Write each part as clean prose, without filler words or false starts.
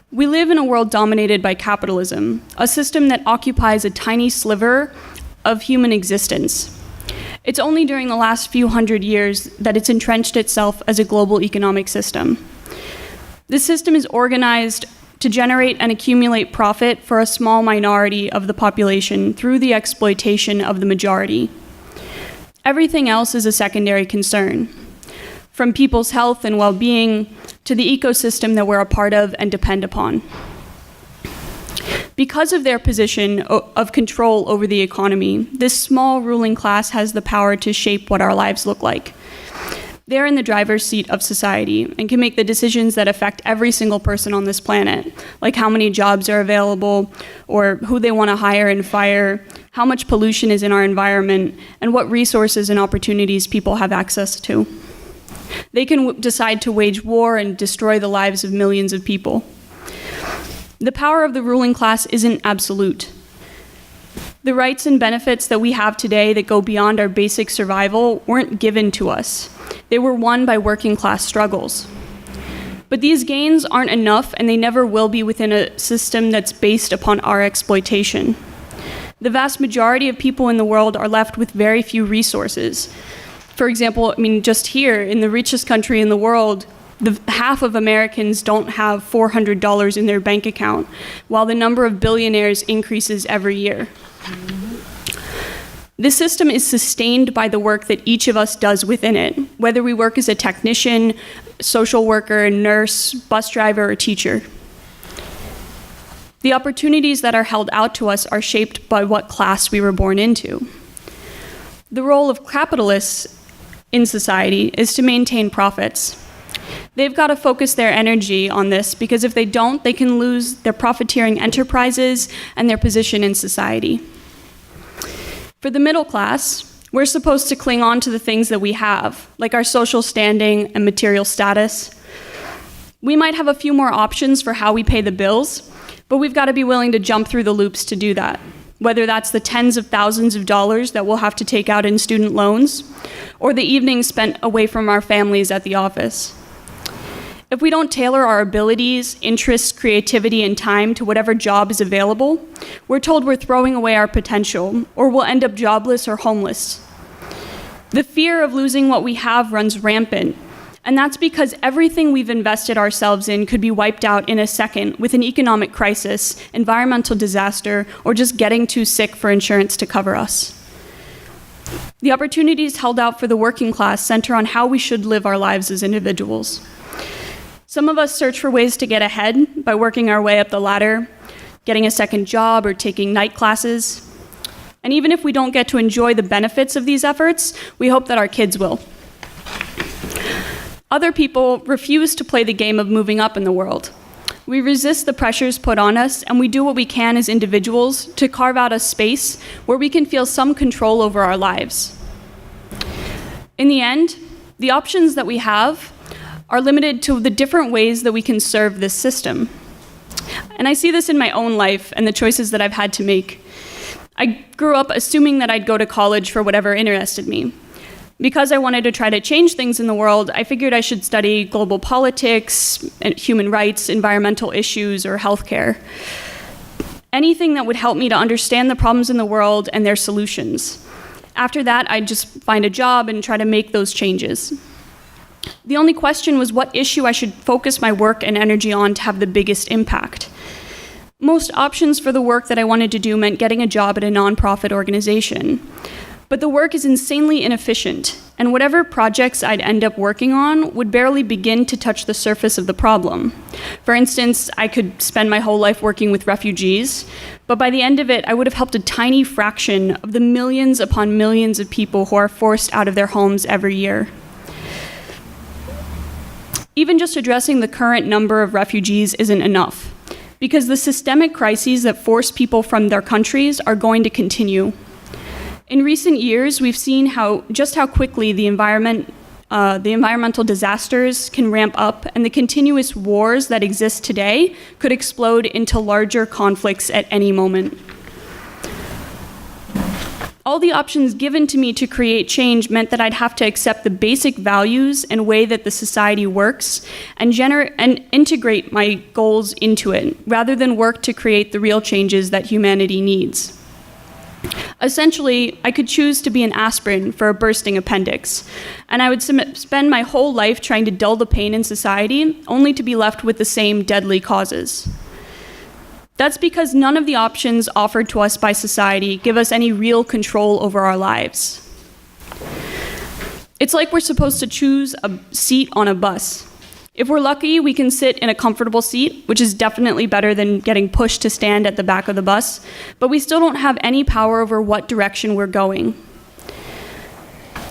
We live in a world dominated by capitalism, a system that occupies a tiny sliver of human existence. It's only during the last few hundred years that it's entrenched itself as a global economic system. This system is organized to generate and accumulate profit for a small minority of the population through the exploitation of the majority. Everything else is a secondary concern, from people's health and well-being to the ecosystem that we're a part of and depend upon. Because of their position of control over the economy, this small ruling class has the power to shape what our lives look like. They're in the driver's seat of society and can make the decisions that affect every single person on this planet, like how many jobs are available, or who they want to hire and fire, how much pollution is in our environment, and what resources and opportunities people have access to. They can decide to wage war and destroy the lives of millions of people. The power of the ruling class isn't absolute. The rights and benefits that we have today that go beyond our basic survival weren't given to us. They were won by working class struggles. But these gains aren't enough, and they never will be within a system that's based upon our exploitation. The vast majority of people in the world are left with very few resources. For example, just here in the richest country in the world, half of Americans don't have $400 in their bank account, while the number of billionaires increases every year. This system is sustained by the work that each of us does within it, whether we work as a technician, social worker, nurse, bus driver, or teacher. The opportunities that are held out to us are shaped by what class we were born into. The role of capitalists in society is to maintain profits. They've got to focus their energy on this because if they don't, they can lose their profiteering enterprises and their position in society. For the middle class, we're supposed to cling on to the things that we have, like our social standing and material status. We might have a few more options for how we pay the bills, but we've got to be willing to jump through the loops to do that, whether that's the tens of thousands of dollars that we'll have to take out in student loans, or the evenings spent away from our families at the office. If we don't tailor our abilities, interests, creativity, and time to whatever job is available, we're told we're throwing away our potential, or we'll end up jobless or homeless. The fear of losing what we have runs rampant, and that's because everything we've invested ourselves in could be wiped out in a second with an economic crisis, environmental disaster, or just getting too sick for insurance to cover us. The opportunities held out for the working class center on how we should live our lives as individuals. Some of us search for ways to get ahead by working our way up the ladder, getting a second job, or taking night classes. And even if we don't get to enjoy the benefits of these efforts, we hope that our kids will. Other people refuse to play the game of moving up in the world. We resist the pressures put on us, and we do what we can as individuals to carve out a space where we can feel some control over our lives. In the end, the options that we have are limited to the different ways that we can serve this system. And I see this in my own life and the choices that I've had to make. I grew up assuming that I'd go to college for whatever interested me. Because I wanted to try to change things in the world, I figured I should study global politics, human rights, environmental issues, or healthcare. Anything that would help me to understand the problems in the world and their solutions. After that, I'd just find a job and try to make those changes. The only question was what issue I should focus my work and energy on to have the biggest impact. Most options for the work that I wanted to do meant getting a job at a nonprofit organization. But the work is insanely inefficient, and whatever projects I'd end up working on would barely begin to touch the surface of the problem. For instance, I could spend my whole life working with refugees, but by the end of it, I would have helped a tiny fraction of the millions upon millions of people who are forced out of their homes every year. Even just addressing the current number of refugees isn't enough, because the systemic crises that force people from their countries are going to continue. In recent years, we've seen how quickly the environmental disasters can ramp up, and the continuous wars that exist today could explode into larger conflicts at any moment. All the options given to me to create change meant that I'd have to accept the basic values and way that the society works and integrate my goals into it, rather than work to create the real changes that humanity needs. Essentially, I could choose to be an aspirin for a bursting appendix, and I would spend my whole life trying to dull the pain in society, only to be left with the same deadly causes. That's because none of the options offered to us by society give us any real control over our lives. It's like we're supposed to choose a seat on a bus. If we're lucky, we can sit in a comfortable seat, which is definitely better than getting pushed to stand at the back of the bus, but we still don't have any power over what direction we're going.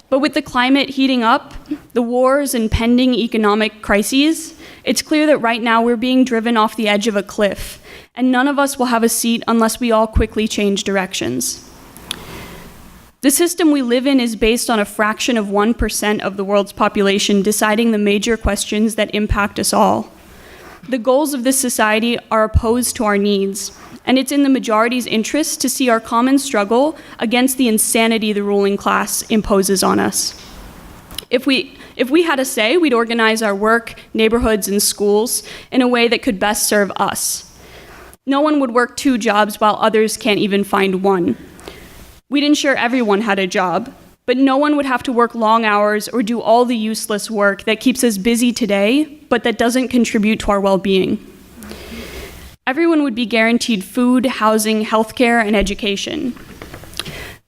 But with the climate heating up, the wars and pending economic crises, it's clear that right now we're being driven off the edge of a cliff, and none of us will have a seat unless we all quickly change directions. The system we live in is based on a fraction of 1% of the world's population deciding the major questions that impact us all. The goals of this society are opposed to our needs, and it's in the majority's interest to see our common struggle against the insanity the ruling class imposes on us. If we had a say, we'd organize our work, neighborhoods, and schools in a way that could best serve us. No one would work 2 jobs while others can't even find one. We'd ensure everyone had a job, but no one would have to work long hours or do all the useless work that keeps us busy today, but that doesn't contribute to our well-being. Everyone would be guaranteed food, housing, healthcare, and education.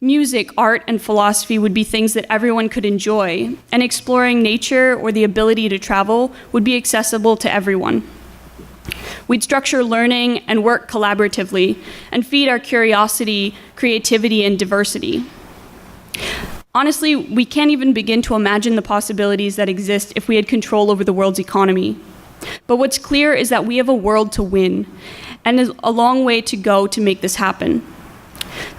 Music, art, and philosophy would be things that everyone could enjoy, and exploring nature or the ability to travel would be accessible to everyone. We'd structure learning and work collaboratively and feed our curiosity, creativity, and diversity. Honestly, we can't even begin to imagine the possibilities that exist if we had control over the world's economy. But what's clear is that we have a world to win, and a long way to go to make this happen.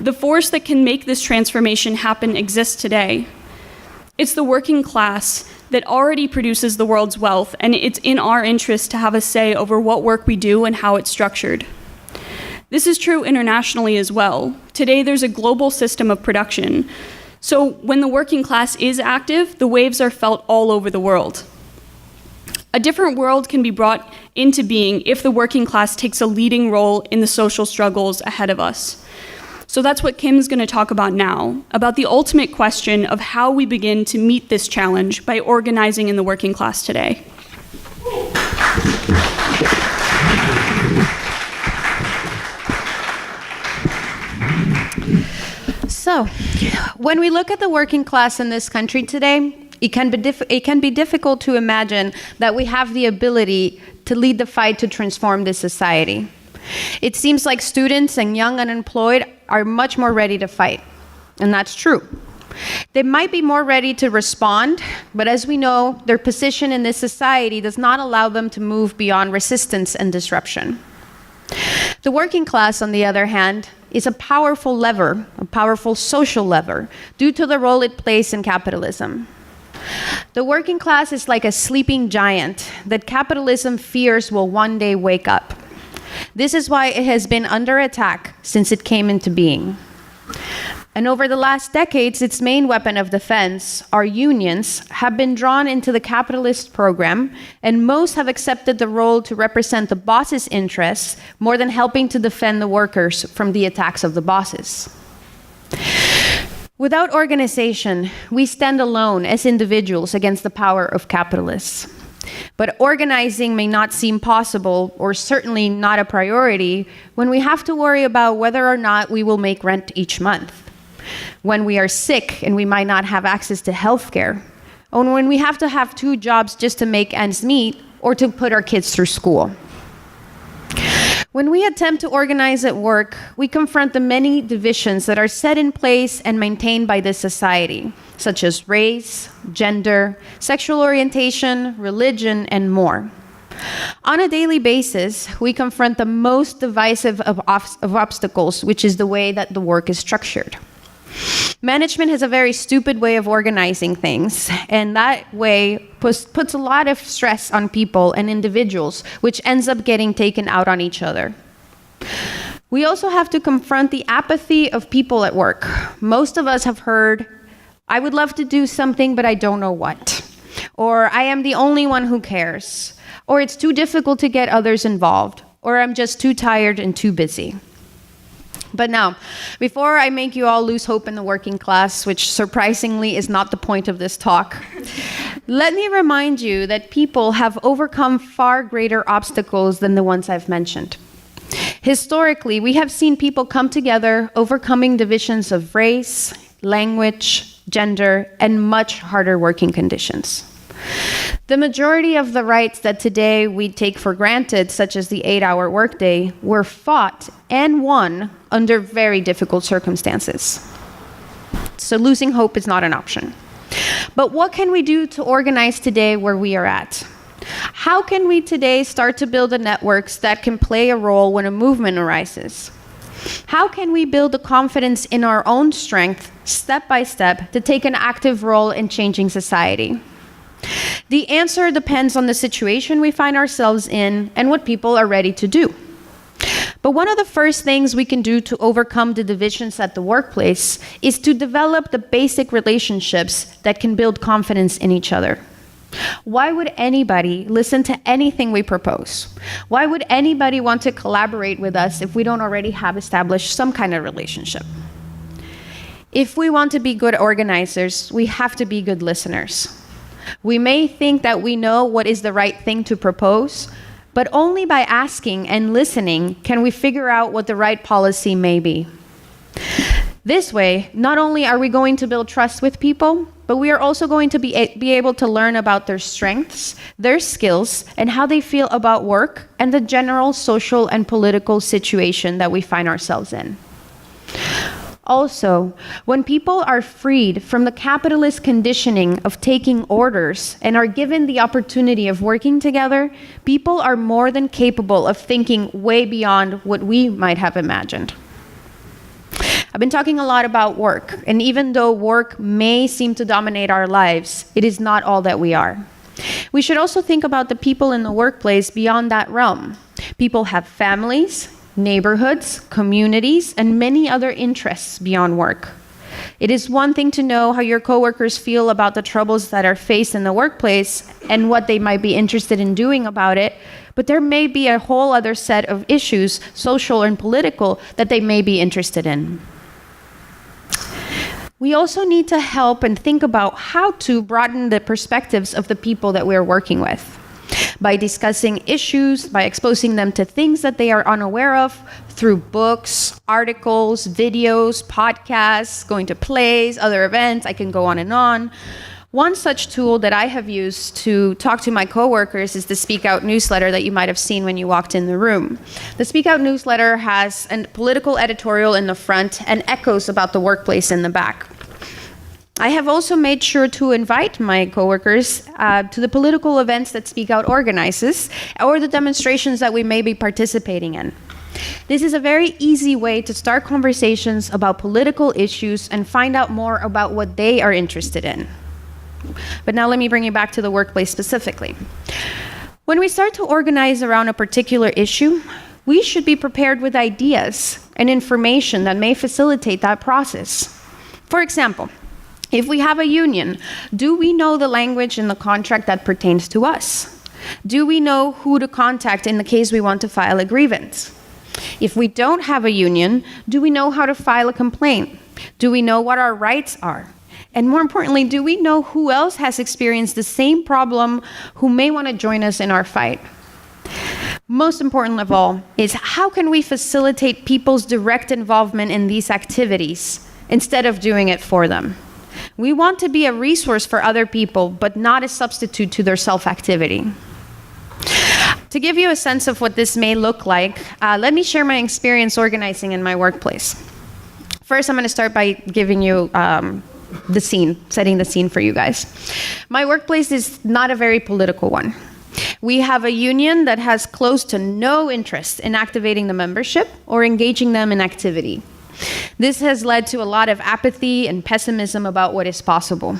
The force that can make this transformation happen exists today. It's the working class that already produces the world's wealth, and it's in our interest to have a say over what work we do and how it's structured. This is true internationally as well. Today, there's a global system of production. So when the working class is active, the waves are felt all over the world. A different world can be brought into being if the working class takes a leading role in the social struggles ahead of us. So that's what Kim's going to talk about now, about the ultimate question of how we begin to meet this challenge by organizing in the working class today. So, when we look at the working class in this country today, it can be difficult to imagine that we have the ability to lead the fight to transform this society. It seems like students and young unemployed are much more ready to fight, and that's true. They might be more ready to respond, but as we know, their position in this society does not allow them to move beyond resistance and disruption. The working class, on the other hand, is a powerful lever, a powerful social lever, due to the role it plays in capitalism. The working class is like a sleeping giant that capitalism fears will one day wake up. This is why it has been under attack since it came into being. And over the last decades, its main weapon of defense, our unions, have been drawn into the capitalist program, and most have accepted the role to represent the boss's interests more than helping to defend the workers from the attacks of the bosses. Without organization, we stand alone as individuals against the power of capitalists. But organizing may not seem possible, or certainly not a priority, when we have to worry about whether or not we will make rent each month, when we are sick and we might not have access to healthcare, or when we have to have 2 jobs just to make ends meet or to put our kids through school. When we attempt to organize at work, we confront the many divisions that are set in place and maintained by this society, such as race, gender, sexual orientation, religion, and more. On a daily basis, we confront the most divisive of obstacles, which is the way that the work is structured. Management has a very stupid way of organizing things, and that way puts a lot of stress on people and individuals, which ends up getting taken out on each other. We also have to confront the apathy of people at work. Most of us have heard, "I would love to do something, but I don't know what." Or, "I am the only one who cares." Or, "It's too difficult to get others involved." Or, "I'm just too tired and too busy." But now, before I make you all lose hope in the working class, which surprisingly is not the point of this talk, let me remind you that people have overcome far greater obstacles than the ones I've mentioned. Historically, we have seen people come together, overcoming divisions of race, language, gender, and much harder working conditions. The majority of the rights that today we take for granted, such as the 8-hour workday, were fought and won under very difficult circumstances. So losing hope is not an option. But what can we do to organize today where we are at? How can we today start to build the networks that can play a role when a movement arises? How can we build the confidence in our own strength, step by step, to take an active role in changing society? The answer depends on the situation we find ourselves in and what people are ready to do. But one of the first things we can do to overcome the divisions at the workplace is to develop the basic relationships that can build confidence in each other. Why would anybody listen to anything we propose? Why would anybody want to collaborate with us if we don't already have established some kind of relationship? If we want to be good organizers, we have to be good listeners. We may think that we know what is the right thing to propose, but only by asking and listening can we figure out what the right policy may be. This way, not only are we going to build trust with people, but we are also going to be able to learn about their strengths, their skills, and how they feel about work and the general social and political situation that we find ourselves in. Also, when people are freed from the capitalist conditioning of taking orders and are given the opportunity of working together, people are more than capable of thinking way beyond what we might have imagined. I've been talking a lot about work, and even though work may seem to dominate our lives, it is not all that we are. We should also think about the people in the workplace beyond that realm. People have families, neighborhoods, communities, and many other interests beyond work. It is one thing to know how your coworkers feel about the troubles that are faced in the workplace and what they might be interested in doing about it, but there may be a whole other set of issues, social and political, that they may be interested in. We also need to help and think about how to broaden the perspectives of the people that we're working with. By discussing issues, by exposing them to things that they are unaware of through books, articles, videos, podcasts, going to plays, other events, I can go on and on. One such tool that I have used to talk to my coworkers is the Speak Out newsletter that you might have seen when you walked in the room. The Speak Out newsletter has a political editorial in the front and echoes about the workplace in the back. I have also made sure to invite my coworkers to the political events that Speak Out organizes or the demonstrations that we may be participating in. This is a very easy way to start conversations about political issues and find out more about what they are interested in. But now let me bring you back to the workplace specifically. When we start to organize around a particular issue, we should be prepared with ideas and information that may facilitate that process. For example, if we have a union, do we know the language in the contract that pertains to us? Do we know who to contact in the case we want to file a grievance? If we don't have a union, do we know how to file a complaint? Do we know what our rights are? And more importantly, do we know who else has experienced the same problem who may want to join us in our fight? Most important of all is how can we facilitate people's direct involvement in these activities instead of doing it for them? We want to be a resource for other people, but not a substitute to their self-activity. To give you a sense of what this may look like, let me share my experience organizing in my workplace. First, I'm going to start by giving you the scene, setting the scene for you guys. My workplace is not a very political one. We have a union that has close to no interest in activating the membership or engaging them in activity. This has led to a lot of apathy and pessimism about what is possible.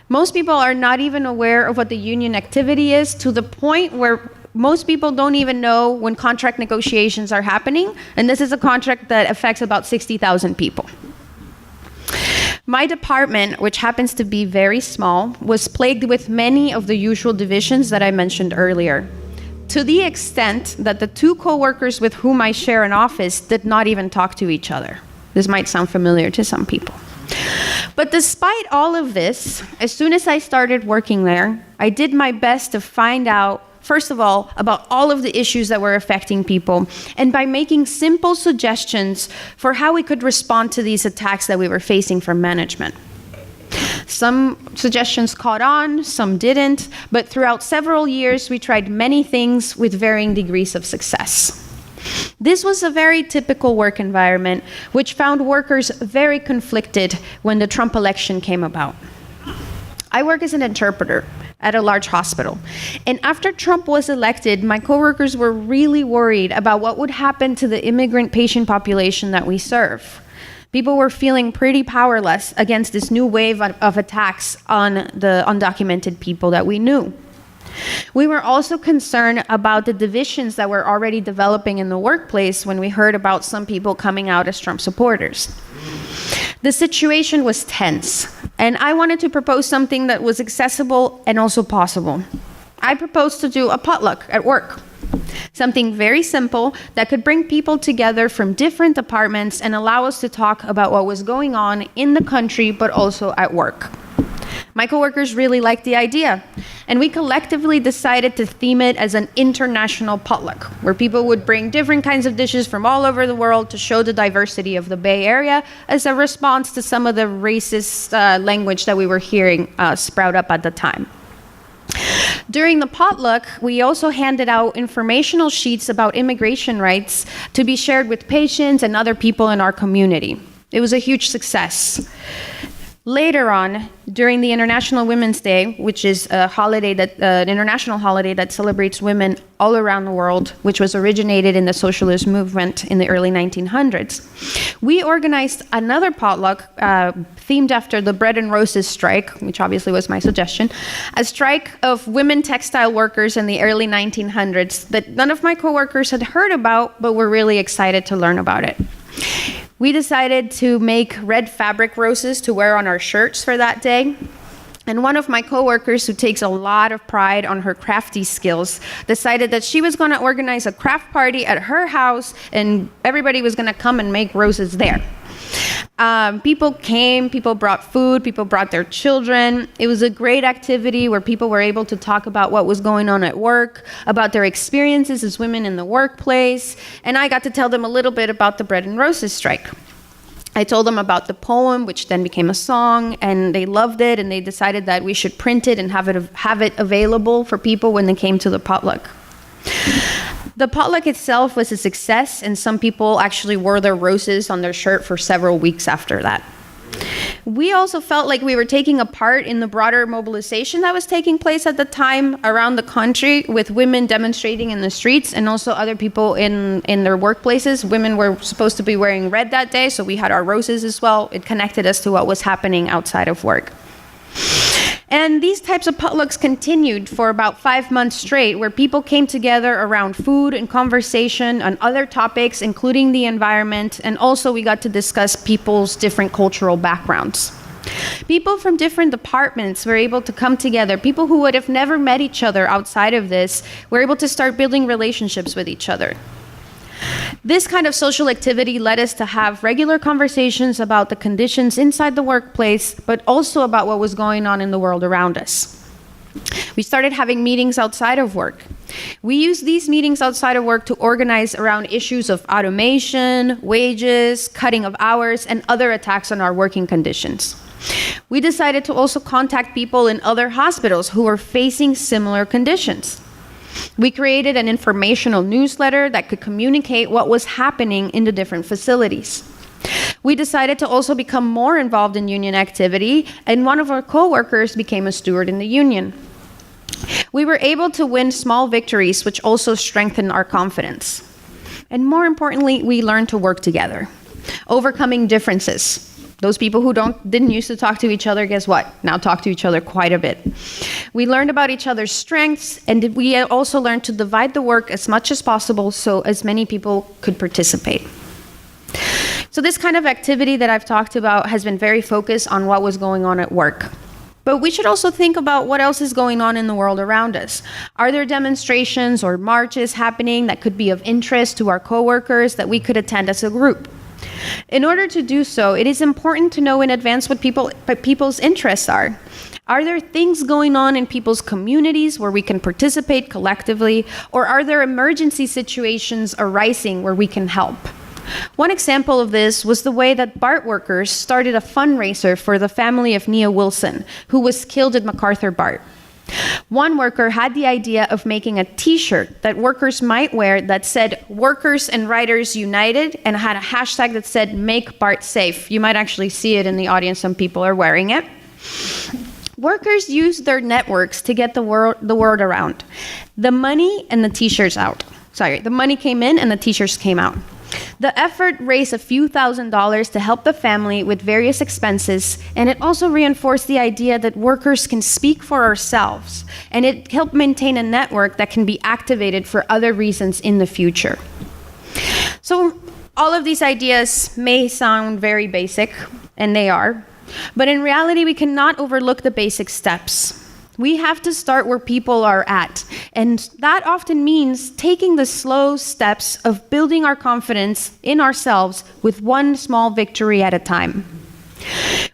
Most people are not even aware of what the union activity is, to the point where most people don't even know when contract negotiations are happening, and this is a contract that affects about 60,000 people. My department, which happens to be very small, was plagued with many of the usual divisions that I mentioned earlier, to the extent that the two coworkers with whom I share an office did not even talk to each other. This might sound familiar to some people. But despite all of this, as soon as I started working there, I did my best to find out, first of all, about all of the issues that were affecting people, and by making simple suggestions for how we could respond to these attacks that we were facing from management. Some suggestions caught on, some didn't, but throughout several years, we tried many things with varying degrees of success. This was a very typical work environment, which found workers very conflicted when the Trump election came about. I work as an interpreter at a large hospital, and after Trump was elected, my coworkers were really worried about what would happen to the immigrant patient population that we serve. People were feeling pretty powerless against this new wave of attacks on the undocumented people that we knew. We were also concerned about the divisions that were already developing in the workplace when we heard about some people coming out as Trump supporters. The situation was tense, and I wanted to propose something that was accessible and also possible. I proposed to do a potluck at work. Something very simple that could bring people together from different departments and allow us to talk about what was going on in the country, but also at work. My coworkers really liked the idea, and we collectively decided to theme it as an international potluck, where people would bring different kinds of dishes from all over the world to show the diversity of the Bay Area as a response to some of the racist language that we were hearing sprout up at the time. During the potluck, we also handed out informational sheets about immigration rights to be shared with patients and other people in our community. It was a huge success. Later on, during the International Women's Day, which is a holiday an international holiday that celebrates women all around the world, which was originated in the socialist movement in the early 1900s, we organized another potluck themed after the Bread and Roses strike, which obviously was my suggestion, a strike of women textile workers in the early 1900s that none of my coworkers had heard about, but were really excited to learn about it. We decided to make red fabric roses to wear on our shirts for that day. And one of my coworkers, who takes a lot of pride on her crafty skills, decided that she was going to organize a craft party at her house, and everybody was going to come and make roses there. People came, people brought food, people brought their children. It was a great activity where people were able to talk about what was going on at work, about their experiences as women in the workplace, and I got to tell them a little bit about the Bread and Roses strike. I told them about the poem, which then became a song, and they loved it, and they decided that we should print it and have it available for people when they came to the potluck. The potluck itself was a success, and some people actually wore their roses on their shirt for several weeks after that. We also felt like we were taking a part in the broader mobilization that was taking place at the time around the country, with women demonstrating in the streets and also other people in their workplaces. Women were supposed to be wearing red that day, so we had our roses as well. It connected us to what was happening outside of work. And these types of potlucks continued for about 5 months straight, where people came together around food and conversation on other topics, including the environment, and also we got to discuss people's different cultural backgrounds. People from different departments were able to come together. People who would have never met each other outside of this were able to start building relationships with each other. This kind of social activity led us to have regular conversations about the conditions inside the workplace, but also about what was going on in the world around us. We started having meetings outside of work. We used these meetings outside of work to organize around issues of automation, wages, cutting of hours, and other attacks on our working conditions. We decided to also contact people in other hospitals who were facing similar conditions. We created an informational newsletter that could communicate what was happening in the different facilities. We decided to also become more involved in union activity, and one of our coworkers became a steward in the union. We were able to win small victories, which also strengthened our confidence. And more importantly, we learned to work together, overcoming differences. Those people who didn't used to talk to each other, guess what? Now talk to each other quite a bit. We learned about each other's strengths, and we also learned to divide the work as much as possible so as many people could participate. So this kind of activity that I've talked about has been very focused on what was going on at work. But we should also think about what else is going on in the world around us. Are there demonstrations or marches happening that could be of interest to our coworkers that we could attend as a group? In order to do so, it is important to know in advance what people's interests are. Are there things going on in people's communities where we can participate collectively, or are there emergency situations arising where we can help? One example of this was the way that BART workers started a fundraiser for the family of Nia Wilson, who was killed at MacArthur BART. One worker had the idea of making a t-shirt that workers might wear that said "Workers and Riders United" and had a hashtag that said "Make BART Safe." You might actually see it in the audience. Some people are wearing it. Workers used their networks to get the word around. The money and the t-shirts out. The money came in and the t-shirts came out. The effort raised a few $1,000s to help the family with various expenses, and it also reinforced the idea that workers can speak for ourselves, and it helped maintain a network that can be activated for other reasons in the future. So all of these ideas may sound very basic, and they are, but in reality, we cannot overlook the basic steps. We have to start where people are at, and that often means taking the slow steps of building our confidence in ourselves with one small victory at a time.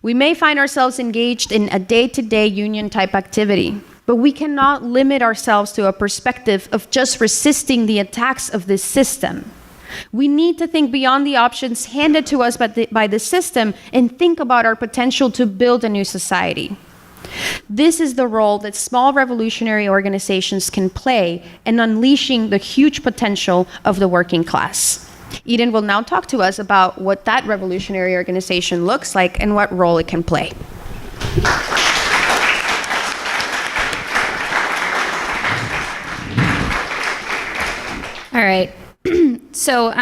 We may find ourselves engaged in a day-to-day union-type activity, but we cannot limit ourselves to a perspective of just resisting the attacks of this system. We need to think beyond the options handed to us by the system and think about our potential to build a new society. This is the role that small revolutionary organizations can play in unleashing the huge potential of the working class. Eden will now talk to us about what that revolutionary organization looks like and what role it can play. All right. So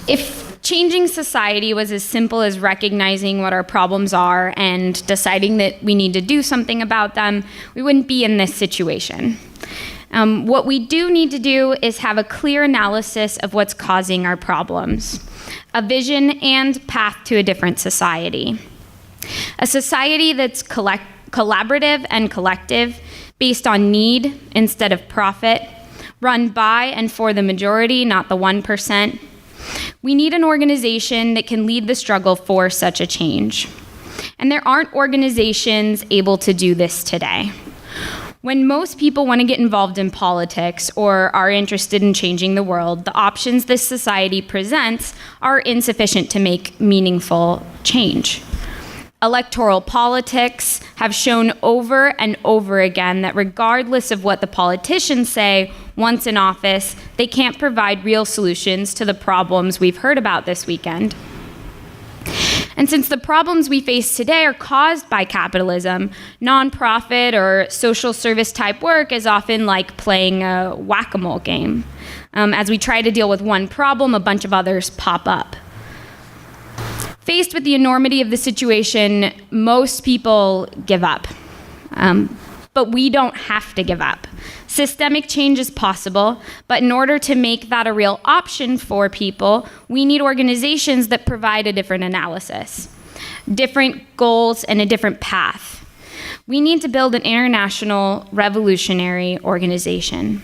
if changing society was as simple as recognizing what our problems are and deciding that we need to do something about them, we wouldn't be in this situation. What we do need to do is have a clear analysis of what's causing our problems, a vision and path to a different society. A society that's collaborative and collective, based on need instead of profit, run by and for the majority, not the 1%. We need an organization that can lead the struggle for such a change. And there aren't organizations able to do this today. When most people want to get involved in politics or are interested in changing the world, the options this society presents are insufficient to make meaningful change. Electoral politics have shown over and over again that regardless of what the politicians say once in office, they can't provide real solutions to the problems we've heard about this weekend. And since the problems we face today are caused by capitalism, nonprofit or social service type work is often like playing a whack-a-mole game. As we try to deal with one problem, a bunch of others pop up. Faced with the enormity of the situation, most people give up. But we don't have to give up. Systemic change is possible, but in order to make that a real option for people, we need organizations that provide a different analysis, different goals, and a different path. We need to build an international revolutionary organization.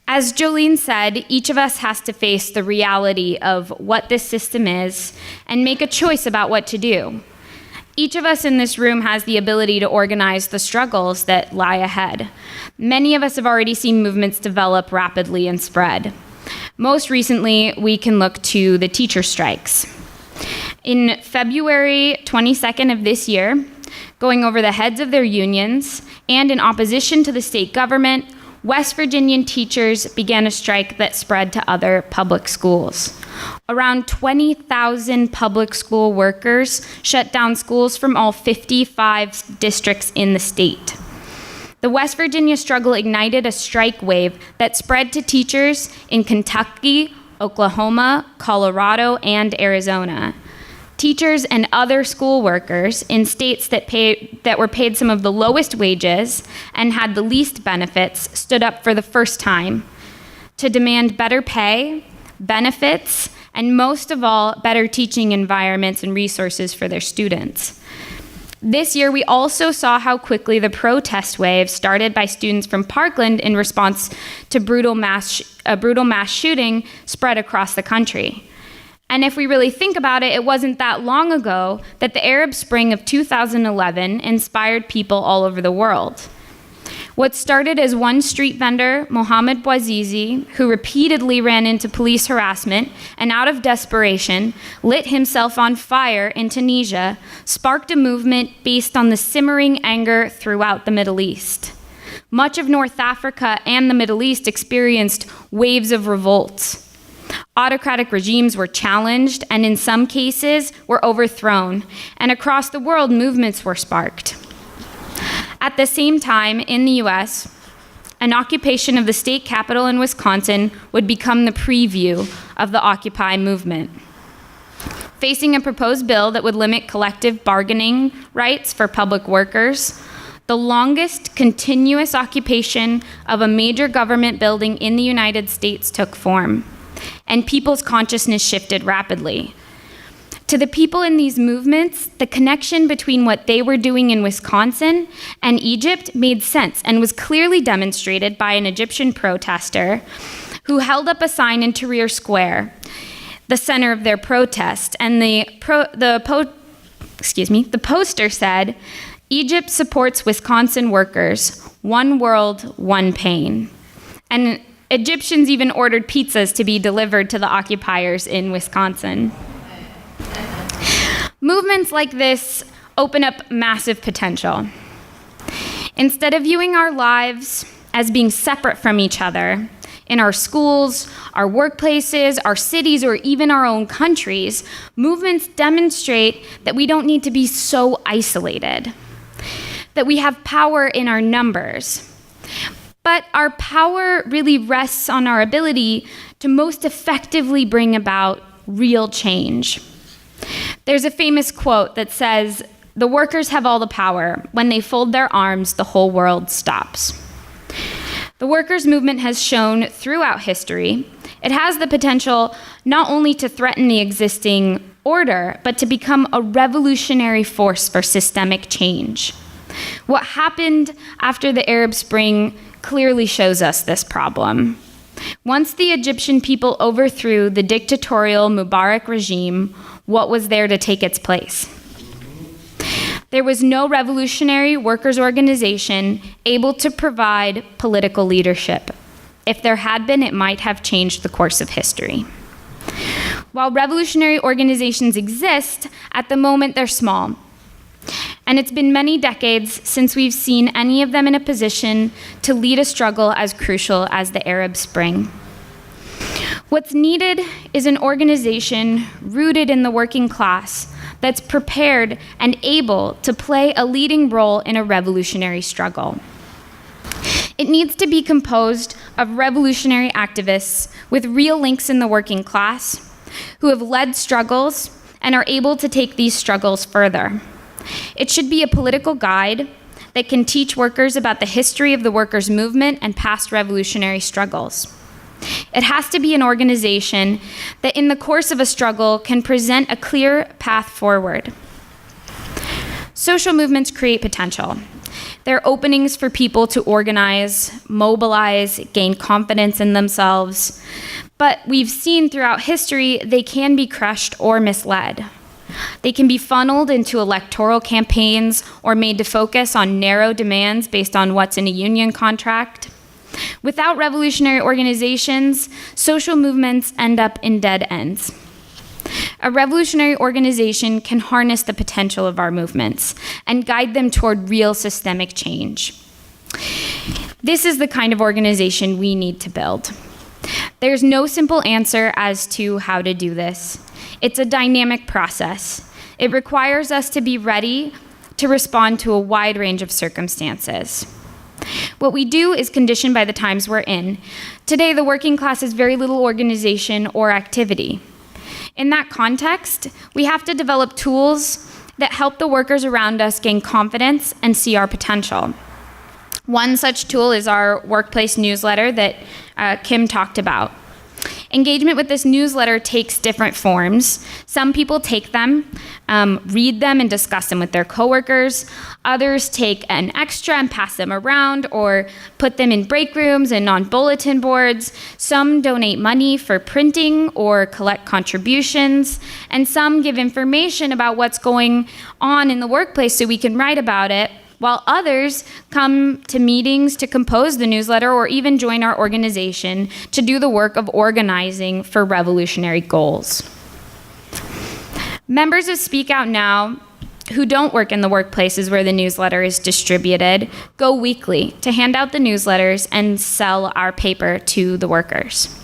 As Jolene said, each of us has to face the reality of what this system is and make a choice about what to do. Each of us in this room has the ability to organize the struggles that lie ahead. Many of us have already seen movements develop rapidly and spread. Most recently, we can look to the teacher strikes. In February 22nd of this year, going over the heads of their unions and in opposition to the state government, West Virginian teachers began a strike that spread to other public schools. Around 20,000 public school workers shut down schools from all 55 districts in the state. The West Virginia struggle ignited a strike wave that spread to teachers in Kentucky, Oklahoma, Colorado, and Arizona. Teachers and other school workers in states that were paid some of the lowest wages and had the least benefits stood up for the first time to demand better pay, benefits, and most of all, better teaching environments and resources for their students. This year, we also saw how quickly the protest wave started by students from Parkland in response to a brutal mass shooting spread across the country. And if we really think about it, it wasn't that long ago that the Arab Spring of 2011 inspired people all over the world. What started as one street vendor, Mohammed Bouazizi, who repeatedly ran into police harassment and out of desperation lit himself on fire in Tunisia, sparked a movement based on the simmering anger throughout the Middle East. Much of North Africa and the Middle East experienced waves of revolts. Autocratic regimes were challenged and in some cases were overthrown, and across the world movements were sparked. At the same time, in the US, an occupation of the state capitol in Wisconsin would become the preview of the Occupy movement. Facing a proposed bill that would limit collective bargaining rights for public workers, the longest continuous occupation of a major government building in the United States took form, and people's consciousness shifted rapidly. To the people in these movements, the connection between what they were doing in Wisconsin and Egypt made sense and was clearly demonstrated by an Egyptian protester who held up a sign in Tahrir Square, the center of their protest, and the poster said, "Egypt supports Wisconsin workers, one world, one pain." And Egyptians even ordered pizzas to be delivered to the occupiers in Wisconsin. Movements like this open up massive potential. Instead of viewing our lives as being separate from each other, in our schools, our workplaces, our cities, or even our own countries, movements demonstrate that we don't need to be so isolated, that we have power in our numbers. But our power really rests on our ability to most effectively bring about real change. There's a famous quote that says, "The workers have all the power. When they fold their arms, the whole world stops." The workers' movement has shown throughout history it has the potential not only to threaten the existing order, but to become a revolutionary force for systemic change. What happened after the Arab Spring clearly shows us this problem. Once the Egyptian people overthrew the dictatorial Mubarak regime, what was there to take its place? There was no revolutionary workers' organization able to provide political leadership. If there had been, it might have changed the course of history. While revolutionary organizations exist, at the moment they're small. And it's been many decades since we've seen any of them in a position to lead a struggle as crucial as the Arab Spring. What's needed is an organization rooted in the working class that's prepared and able to play a leading role in a revolutionary struggle. It needs to be composed of revolutionary activists with real links in the working class, who have led struggles and are able to take these struggles further. It should be a political guide that can teach workers about the history of the workers' movement and past revolutionary struggles. It has to be an organization that in the course of a struggle can present a clear path forward. Social movements create potential. They're openings for people to organize, mobilize, gain confidence in themselves. But we've seen throughout history they can be crushed or misled. They can be funneled into electoral campaigns or made to focus on narrow demands based on what's in a union contract. Without revolutionary organizations, social movements end up in dead ends. A revolutionary organization can harness the potential of our movements and guide them toward real systemic change. This is the kind of organization we need to build. There's no simple answer as to how to do this. It's a dynamic process. It requires us to be ready to respond to a wide range of circumstances. What we do is conditioned by the times we're in. Today, the working class has very little organization or activity. In that context, we have to develop tools that help the workers around us gain confidence and see our potential. One such tool is our workplace newsletter that Kim talked about. Engagement with this newsletter takes different forms. Some people take them, read them and discuss them with their coworkers. Others take an extra and pass them around or put them in break rooms and on bulletin boards. Some donate money for printing or collect contributions. And some give information about what's going on in the workplace so we can write about it, while others come to meetings to compose the newsletter or even join our organization to do the work of organizing for revolutionary goals. Members of Speak Out Now who don't work in the workplaces where the newsletter is distributed go weekly to hand out the newsletters and sell our paper to the workers.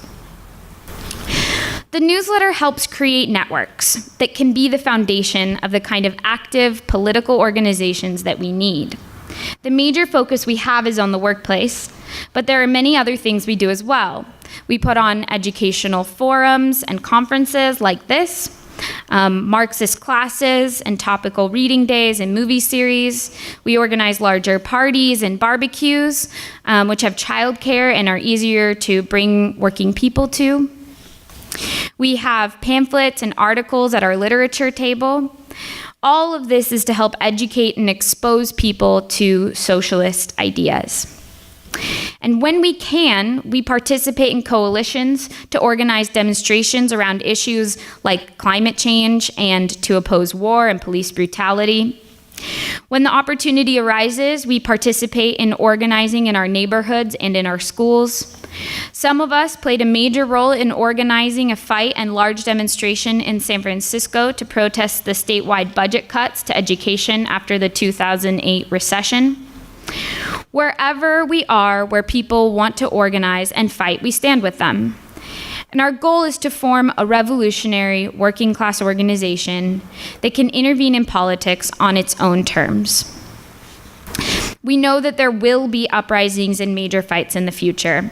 The newsletter helps create networks that can be the foundation of the kind of active political organizations that we need. The major focus we have is on the workplace, but there are many other things we do as well. We put on educational forums and conferences like this, Marxist classes and topical reading days and movie series. We organize larger parties and barbecues, which have childcare and are easier to bring working people to. We have pamphlets and articles at our literature table. All of this is to help educate and expose people to socialist ideas. And when we can, we participate in coalitions to organize demonstrations around issues like climate change and to oppose war and police brutality. When the opportunity arises, we participate in organizing in our neighborhoods and in our schools. Some of us played a major role in organizing a fight and large demonstration in San Francisco to protest the statewide budget cuts to education after the 2008 recession. Wherever we are, where people want to organize and fight, we stand with them. And our goal is to form a revolutionary working class organization that can intervene in politics on its own terms. We know that there will be uprisings and major fights in the future,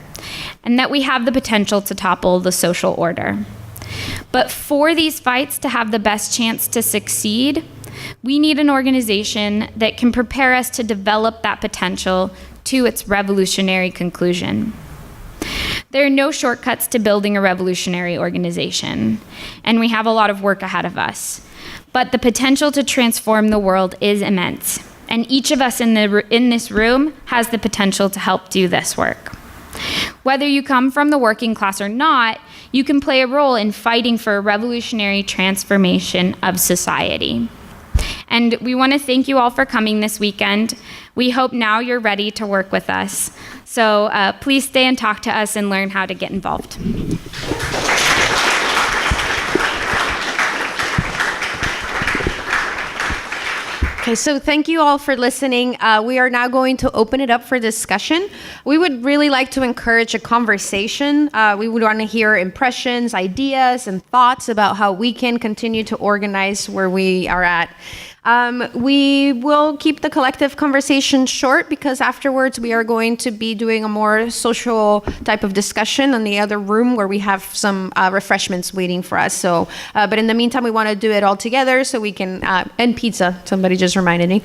and that we have the potential to topple the social order. But for these fights to have the best chance to succeed, we need an organization that can prepare us to develop that potential to its revolutionary conclusion. There are no shortcuts to building a revolutionary organization, and we have a lot of work ahead of us. But the potential to transform the world is immense, and each of us in this room has the potential to help do this work. Whether you come from the working class or not, you can play a role in fighting for a revolutionary transformation of society. And we want to thank you all for coming this weekend. We hope now you're ready to work with us. So please stay and talk to us and learn how to get involved. Okay, so thank you all for listening. We are now going to open it up for discussion. We would really like to encourage a conversation. We would want to hear impressions, ideas, and thoughts about how we can continue to organize where we are at. We will keep the collective conversation short because afterwards we are going to be doing a more social type of discussion in the other room where we have some refreshments waiting for us. So, but in the meantime, we want to do it all together so we can, and pizza, somebody just reminded me.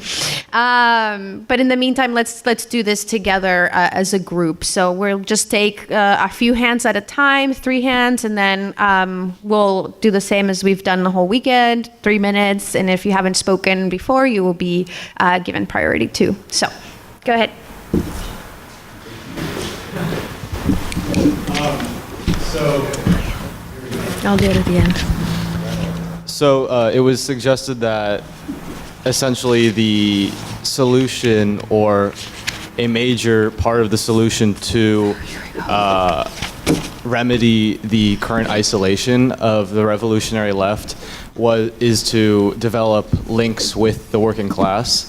But in the meantime, let's do this together as a group. So we'll just take a few hands at a time, 3 hands, and then we'll do the same as we've done the whole weekend, 3 minutes. And if you haven't spoken before, you will be given priority too. So, go ahead. I'll do it at the end. So it was suggested that essentially the solution or a major part of the solution to remedy the current isolation of the revolutionary left is to develop links with the working class.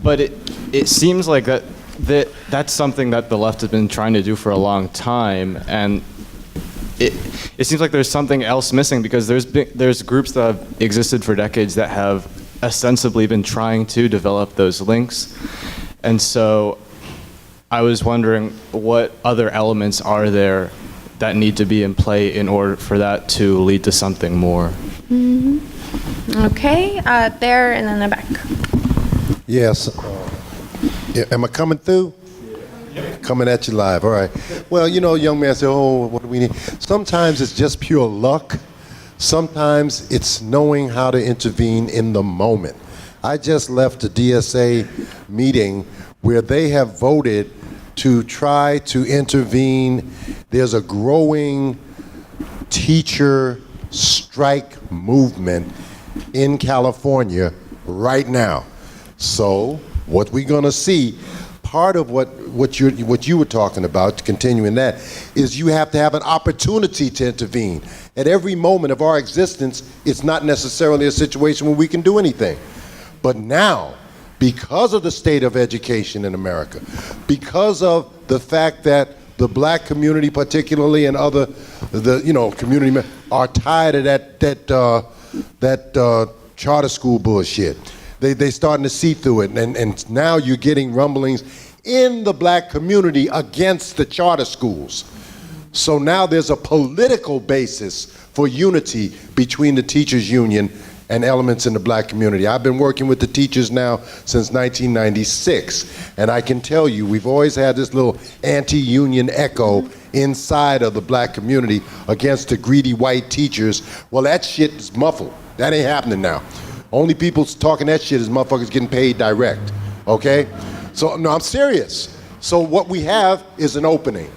But it seems like that's something that the left has been trying to do for a long time, and it seems like there's something else missing because there's groups that have existed for decades that have ostensibly been trying to develop those links. And so I was wondering what other elements are there that need to be in play in order for that to lead to something more. Okay, there and in the back. Yes. Yeah, am I coming through? Coming at you live, all right. Well, you know, young man said, oh, what do we need? Sometimes it's just pure luck. Sometimes it's knowing how to intervene in the moment. I just left a DSA meeting where they have voted to try to intervene. There's a growing teacher strike movement in California right now. So what we're gonna see, part of what you were talking about, continuing that, is you have to have an opportunity to intervene. At every moment of our existence, it's not necessarily a situation where we can do anything. But now, because of the state of education in America, because of the fact that the black community particularly and other, community are tired of that charter school bullshit. They starting to see through it, and now you're getting rumblings in the black community against the charter schools. So now there's a political basis for unity between the teachers union and elements in the black community. I've been working with the teachers now since 1996, and I can tell you, we've always had this little anti-union echo inside of the black community against the greedy white teachers. Well, that shit is muffled. That ain't happening now. Only people talking that shit is motherfuckers getting paid direct, okay? So, no, I'm serious. So what we have is an opening.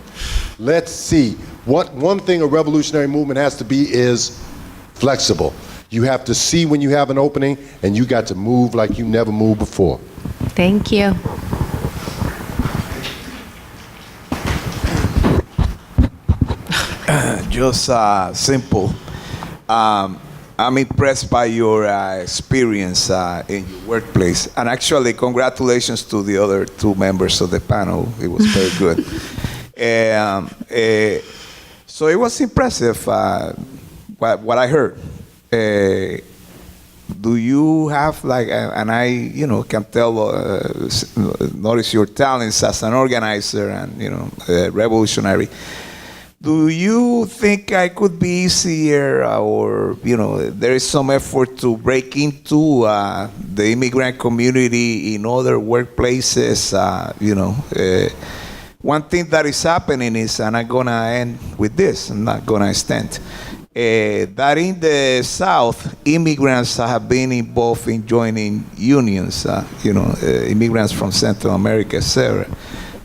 Let's see. One thing a revolutionary movement has to be is flexible. You have to see when you have an opening, and you got to move like you never moved before. Thank you. Just simple. I'm impressed by your experience in your workplace. And actually, congratulations to the other two members of the panel. It was very good. So it was impressive, what I heard. Do you have and I, can tell, notice your talents as an organizer and, revolutionary. Do you think I could be easier, or there is some effort to break into the immigrant community in other workplaces? One thing that is happening is, and I'm gonna end with this, I'm not gonna extend, that in the South, immigrants have been involved in joining unions, immigrants from Central America, etc.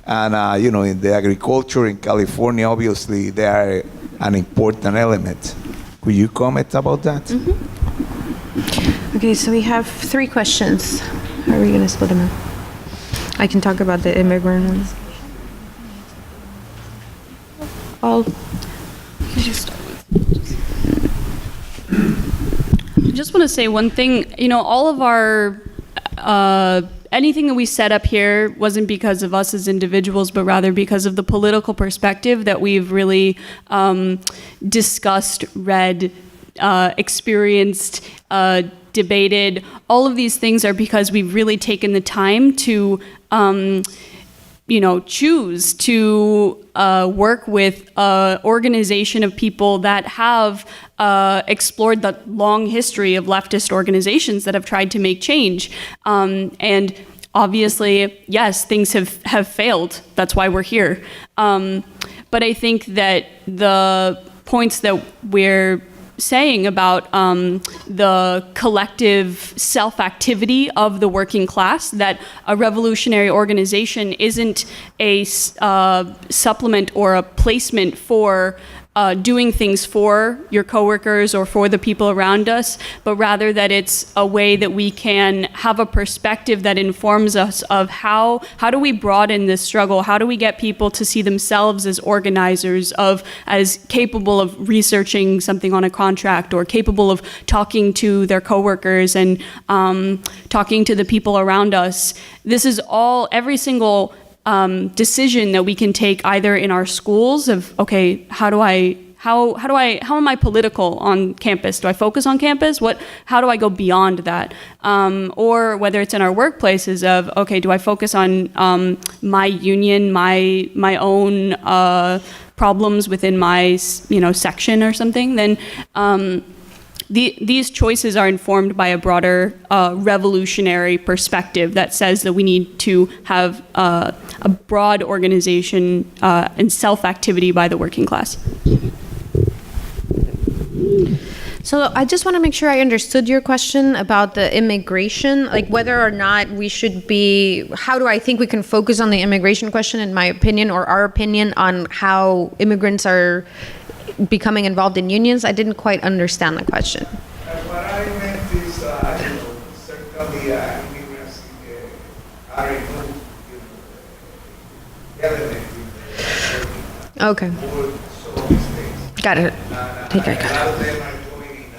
And, in the agriculture in California, obviously, they are an important element. Could you comment about that? Mm-hmm. Okay, so we have 3 questions. How are we going to split them up? I can talk about the immigrant ones. I just want to say one thing. All of our anything that we set up here wasn't because of us as individuals, but rather because of the political perspective that we've really discussed, read, experienced, debated. All of these things are because we've really taken the time to choose to work with an organization of people that have explored the long history of leftist organizations that have tried to make change. And obviously, yes, things have failed. That's why we're here. But I think that the points that we're saying about the collective self-activity of the working class, that a revolutionary organization isn't a supplement or a placement for doing things for your coworkers or for the people around us, but rather that it's a way that we can have a perspective that informs us of how do we broaden this struggle? How do we get people to see themselves as organizers, as capable of researching something on a contract, or capable of talking to their coworkers and talking to the people around us? This is every single decision that we can take either in our schools of, okay, how do How am I political on campus? Do I focus on campus? How do I go beyond that? Or whether it's in our workplaces of, okay, do I focus on my union, my own problems within my section or something? Then these choices are informed by a broader revolutionary perspective that says that we need to have a broad organization and self-activity by the working class. So I just want to make sure I understood your question about the immigration, like whether or not we should be, how do I think we can focus on the immigration question, in my opinion, or our opinion on how immigrants are becoming involved in unions? I didn't quite understand the question. What I meant is, certainly immigrants are a new element in the Okay. world, so these things. Got it. A lot of them are joining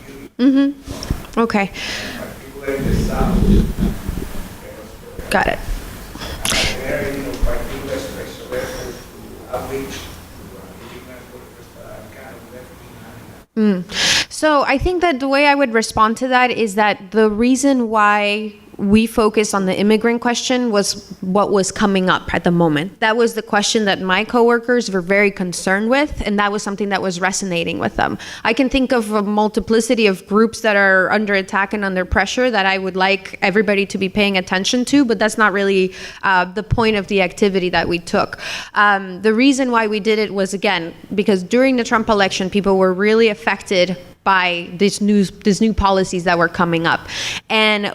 unions, Okay. particularly in the South. Got it. There, particular special efforts to outreach to immigrant workers that are kind of left behind. So I think that the way I would respond to that is that the reason why we focus on the immigrant question was what was coming up at the moment. That was the question that my coworkers were very concerned with, and that was something that was resonating with them. I can think of a multiplicity of groups that are under attack and under pressure that I would like everybody to be paying attention to, but that's not really the point of the activity that we took. The reason why we did it was, again, because during the Trump election, people were really affected by these new policies that were coming up. And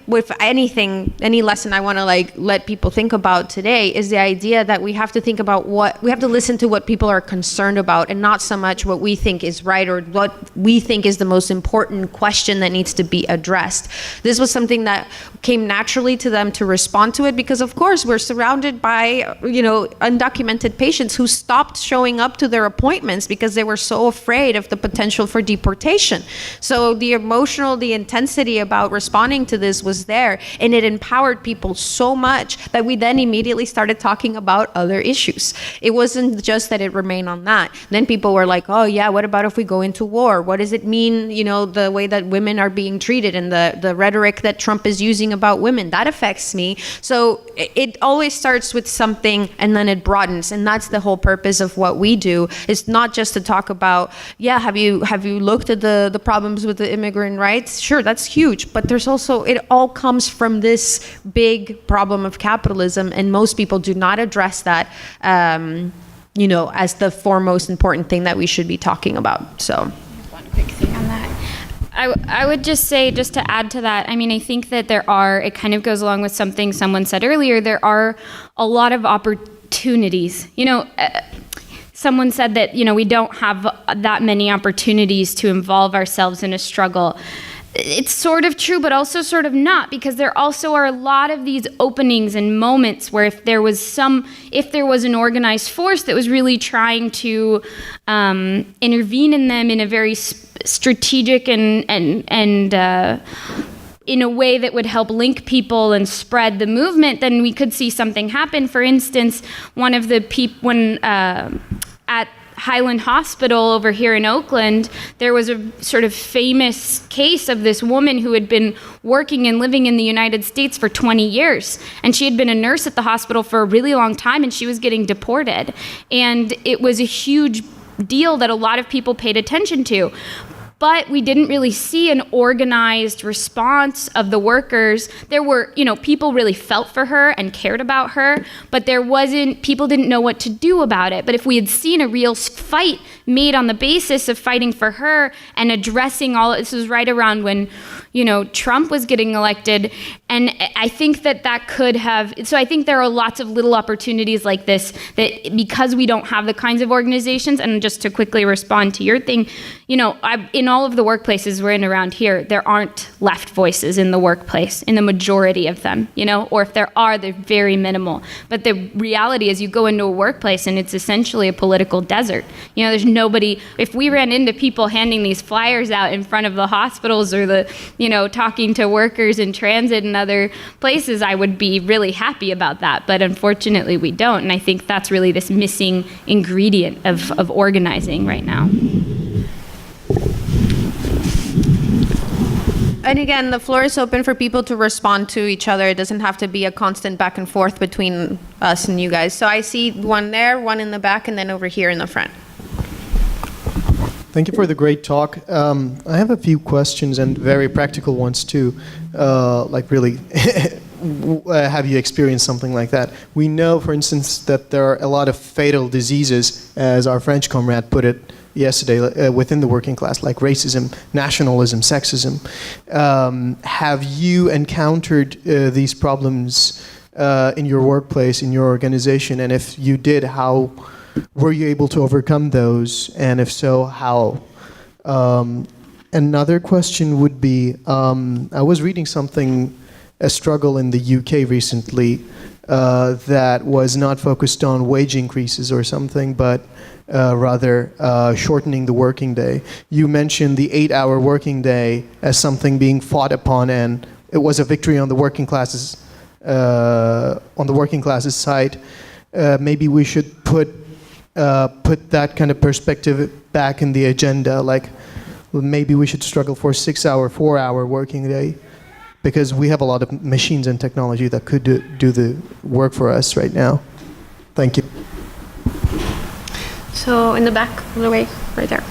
with anything, any lesson I want to let people think about today is the idea that we have to think about we have to listen to what people are concerned about, and not so much what we think is right or what we think is the most important question that needs to be addressed. This was something that came naturally to them to respond to it, because of course we're surrounded by, undocumented patients who stopped showing up to their appointments because they were so afraid of the potential for deportation. So the intensity about responding to this was there, and it empowered people so much that we then immediately started talking about other issues. It wasn't just that it remained on that. Then people were like, oh yeah, what about if we go into war? What does it mean, the way that women are being treated and the rhetoric that Trump is using about women? That affects me. So it always starts with something and then it broadens, and that's the whole purpose of what we do. It's not just to talk about, have you looked at the problems with the immigrant rights? Sure, that's huge, but there's also, it all comes from this big problem of capitalism, and most people do not address that as the foremost important thing that we should be talking about. So one quick thing on that. I would just say, just to add to that, I think that it kind of goes along with something someone said earlier, there are a lot of opportunities. Someone said that, we don't have that many opportunities to involve ourselves in a struggle. It's sort of true, but also sort of not, because there also are a lot of these openings and moments where if there was an organized force that was really trying to intervene in them in a very strategic and in a way that would help link people and spread the movement, then we could see something happen. For instance, one of the people at Highland Hospital over here in Oakland, there was a sort of famous case of this woman who had been working and living in the United States for 20 years. And she had been a nurse at the hospital for a really long time, and she was getting deported. And it was a huge deal that a lot of people paid attention to. But we didn't really see an organized response of the workers. There were, people really felt for her and cared about her, but people didn't know what to do about it. But if we had seen a real fight made on the basis of fighting for her and addressing this was right around when, Trump was getting elected. And I think that could have, so I think there are lots of little opportunities like this that, because we don't have the kinds of organizations, and just to quickly respond to your thing, in all of the workplaces we're in around here, there aren't left voices in the workplace, in the majority of them, or if there are, they're very minimal. But the reality is you go into a workplace and it's essentially a political desert. There's nobody, if we ran into people handing these flyers out in front of the hospitals or the talking to workers in transit and other places, I would be really happy about that. But unfortunately, we don't. And I think that's really this missing ingredient of organizing right now. And again, the floor is open for people to respond to each other. It doesn't have to be a constant back and forth between us and you guys. So I see one there, one in the back, and then over here in the front. Thank you for the great talk. I have a few questions and very practical ones too. Like really, have you experienced something like that? We know, for instance, that there are a lot of fatal diseases, as our French comrade put it yesterday, within the working class, like racism, nationalism, sexism. Have you encountered these problems in your workplace, in your organization? And if you did, how were you able to overcome those? And if so, how? Another question would be, I was reading something, a struggle in the UK recently that was not focused on wage increases or something, but rather shortening the working day. You mentioned the 8-hour working day as something being fought upon, and it was a victory on the working classes side. Maybe we should put that kind of perspective back in the agenda. Like maybe we should struggle for a 6-hour, 4-hour working day, because we have a lot of machines and technology that could do the work for us right now. Thank you. So in the back, all the way, right there.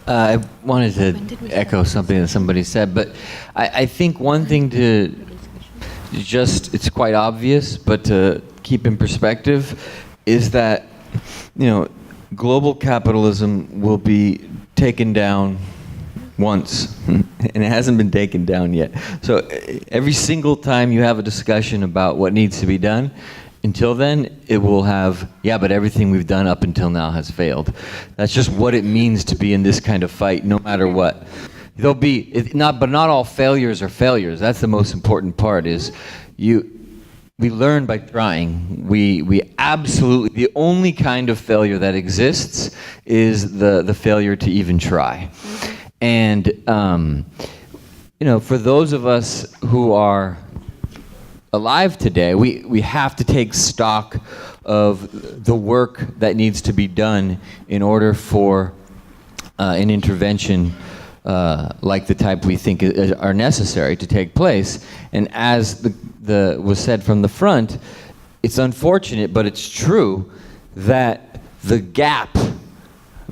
I wanted to echo something that somebody said, but I think one thing to it's quite obvious, but to keep in perspective, is that, global capitalism will be taken down once, and it hasn't been taken down yet. So every single time you have a discussion about what needs to be done, until then, it will have, but everything we've done up until now has failed. That's just what it means to be in this kind of fight, no matter what. There'll be, but not all failures are failures. That's the most important part, is we learn by trying. We absolutely, the only kind of failure that exists is the failure to even try. And, for those of us who are alive today, we have to take stock of the work that needs to be done in order for an intervention like the type we think are necessary to take place. And as the was said from the front, it's unfortunate, but it's true that the gap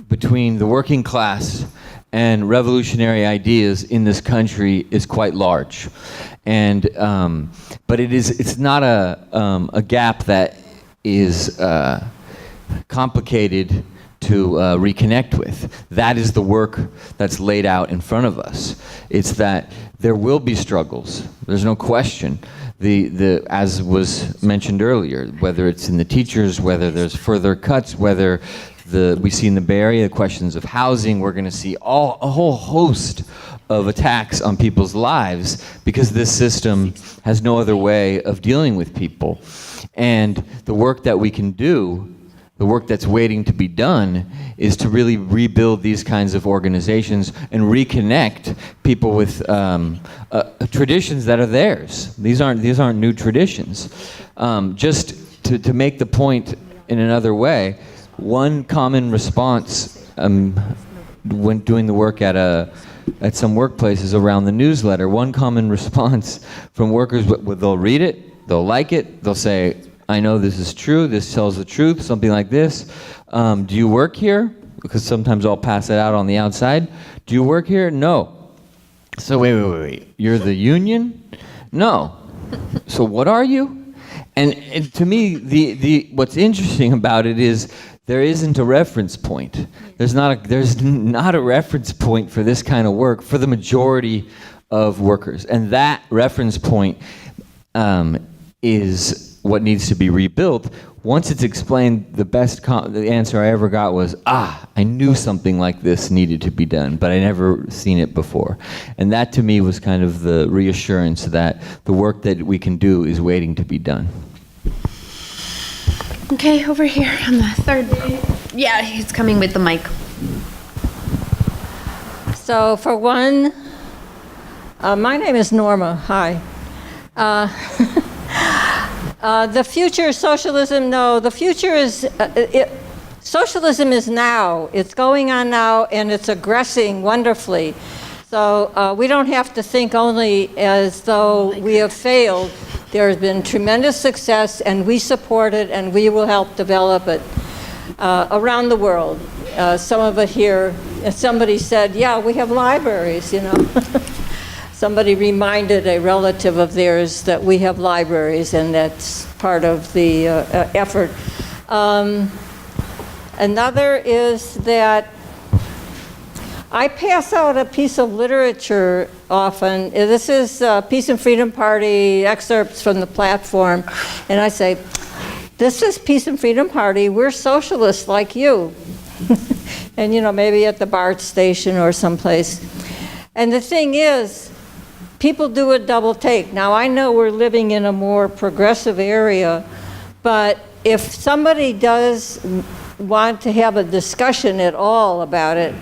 between the working class and revolutionary ideas in this country is quite large. And but it's not a gap that is complicated to reconnect with. That is the work that's laid out in front of us. It's that there will be struggles. There's no question. As was mentioned earlier, whether it's in the teachers, whether there's further cuts, whether we see in the Bay Area questions of housing, we're going to see a whole host of attacks on people's lives because this system has no other way of dealing with people. And the work that we can do, the work that's waiting to be done, is to really rebuild these kinds of organizations and reconnect people with traditions that are theirs. These aren't new traditions. Just to make the point in another way, one common response when doing the work at some workplaces around the newsletter, one common response from workers, they'll read it, they'll like it, they'll say, I know this is true, this tells the truth, something like this. Do you work here? Because sometimes I'll pass it out on the outside. Do you work here? No. So wait. You're the union? No. So what are you? And to me, what's interesting about it is there isn't a reference point. There's not a reference point for this kind of work for the majority of workers. And that reference point is what needs to be rebuilt. Once it's explained, the answer I ever got was, I knew something like this needed to be done, but I never seen it before. And that to me was kind of the reassurance that the work that we can do is waiting to be done. Okay, over here on the third. Yeah, he's coming with the mic. So for one, my name is Norma. Hi. The future is socialism? No, the future is, socialism is now. It's going on now, and it's aggressing wonderfully. So we don't have to think only as though we have failed. There has been tremendous success, and we support it, and we will help develop it around the world. Some of it here, somebody said, yeah, we have libraries, you know. Somebody reminded a relative of theirs that we have libraries, and that's part of the effort. Another is that I pass out a piece of literature often. This is Peace and Freedom Party excerpts from the platform, and I say, this is Peace and Freedom Party. We're socialists like you. And, you know, maybe at the BART station or someplace. And the thing is, people do a double take. Now, I know we're living in a more progressive area, but if somebody does want to have a discussion at all about it,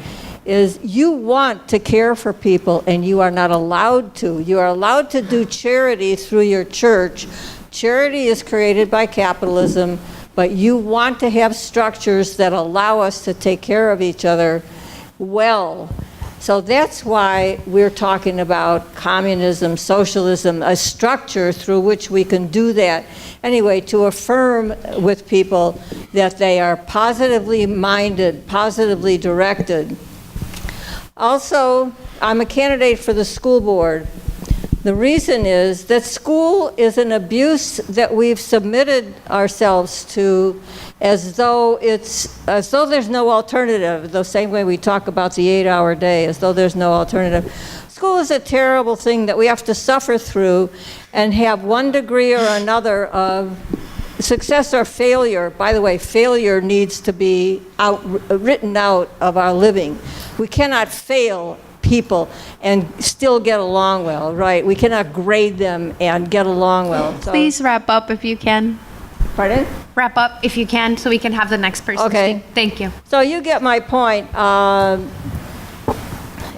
is you want to care for people and you are not allowed to. You are allowed to do charity through your church. Charity is created by capitalism, but you want to have structures that allow us to take care of each other well. So that's why we're talking about communism, socialism, a structure through which we can do that. Anyway, to affirm with people that they are positively minded, positively directed. Also, I'm a candidate for the school board. The reason is that school is an abuse that we've submitted ourselves to as though there's no alternative, the same way we talk about the 8-hour day, as though there's no alternative. School is a terrible thing that we have to suffer through and have one degree or another of success or failure. By the way, failure needs to be written out of our living. We cannot fail people and still get along well, right? We cannot grade them and get along well. So, please wrap up if you can. Pardon? Wrap up if you can, so we can have the next person speak. Thank you. So you get my point.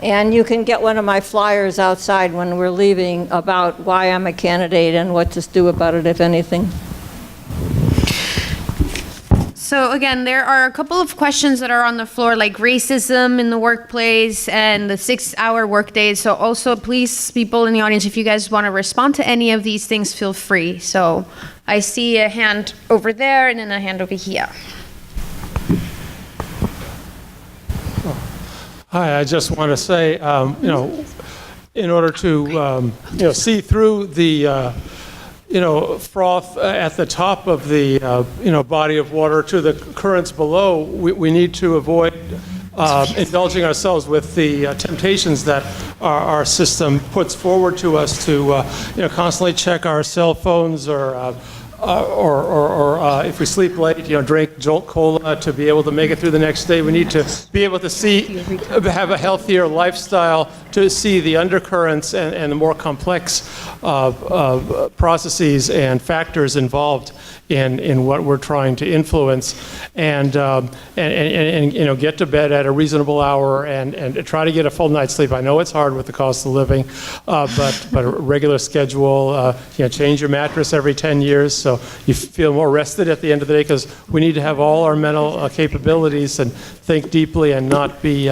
And you can get one of my flyers outside when we're leaving about why I'm a candidate and what to do about it, if anything. So again, there are a couple of questions that are on the floor, like racism in the workplace and the 6-hour workday. So also, please, people in the audience, if you guys want to respond to any of these things, feel free. So I see a hand over there and then a hand over here. Hi, I just want to say, in order to, see through the, froth at the top of the, body of water to the currents below, we need to avoid indulging ourselves with the temptations that our system puts forward to us to, constantly check our cell phones or if we sleep late, drink Jolt Cola to be able to make it through the next day. We need to be able to have a healthier lifestyle to see the undercurrents and the more complex processes and factors involved in what we're trying to influence, and get to bed at a reasonable hour and try to get a full night's sleep. I know it's hard with the cost of living, but a regular schedule. Change your mattress every 10 years so you feel more rested at the end of the day, because we need to have all our mental capabilities and think deeply and not be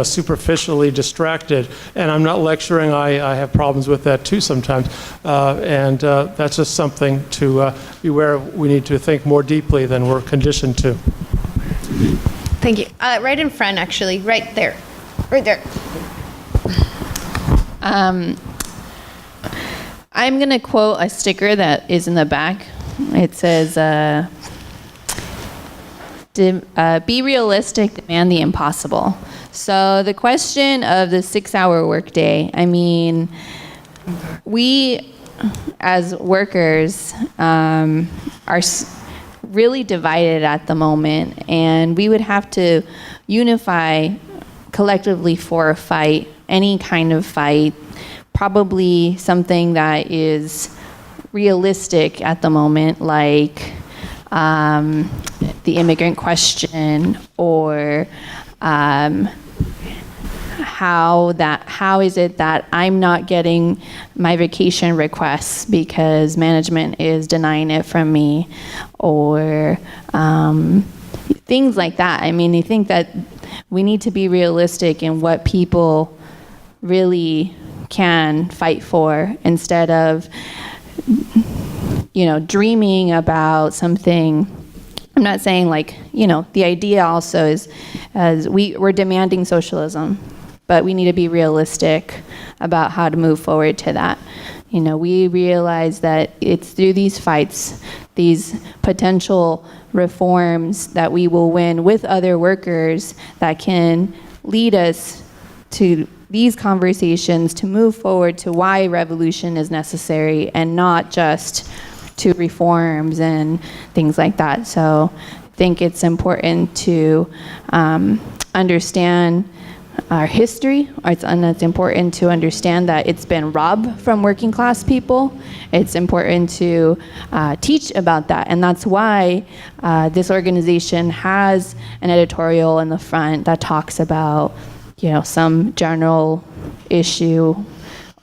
superficially distracted. And I'm not lecturing. I have problems with that too sometimes, and that's just something to beware of. We need to think more deeply than we're conditioned to. Thank you. Right in front, actually, right there. I'm going to quote a sticker that is in the back. It says, be realistic, demand the impossible. So the question of the 6-hour workday, I mean, we as workers are really divided at the moment, and we would have to unify collectively for a fight, any kind of fight, probably something that is realistic at the moment, like the immigrant question, or how is it that I'm not getting my vacation requests because management is denying it from me, or things like that. I mean, I think that we need to be realistic in what people really can fight for, instead of, dreaming about something. I'm not saying the idea also is, as we're demanding socialism, but we need to be realistic about how to move forward to that. We realize that it's through these fights, these potential reforms that we will win with other workers that can lead us to these conversations to move forward to why revolution is necessary, and not just to reforms and things like that. So I think it's important to understand our history. It's important to understand that it's been robbed from working class people. It's important to teach about that. And that's why this organization has an editorial in the front that talks about some general issue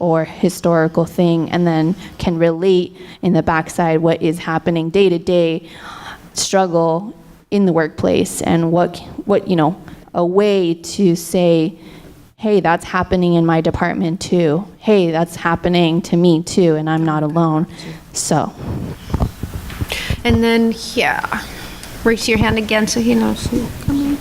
or historical thing, and then can relate in the backside what is happening day-to-day struggle in the workplace, and what a way to say, hey, that's happening in my department too. Hey, that's happening to me too, and I'm not alone. So. And then, raise your hand again so he knows who's coming.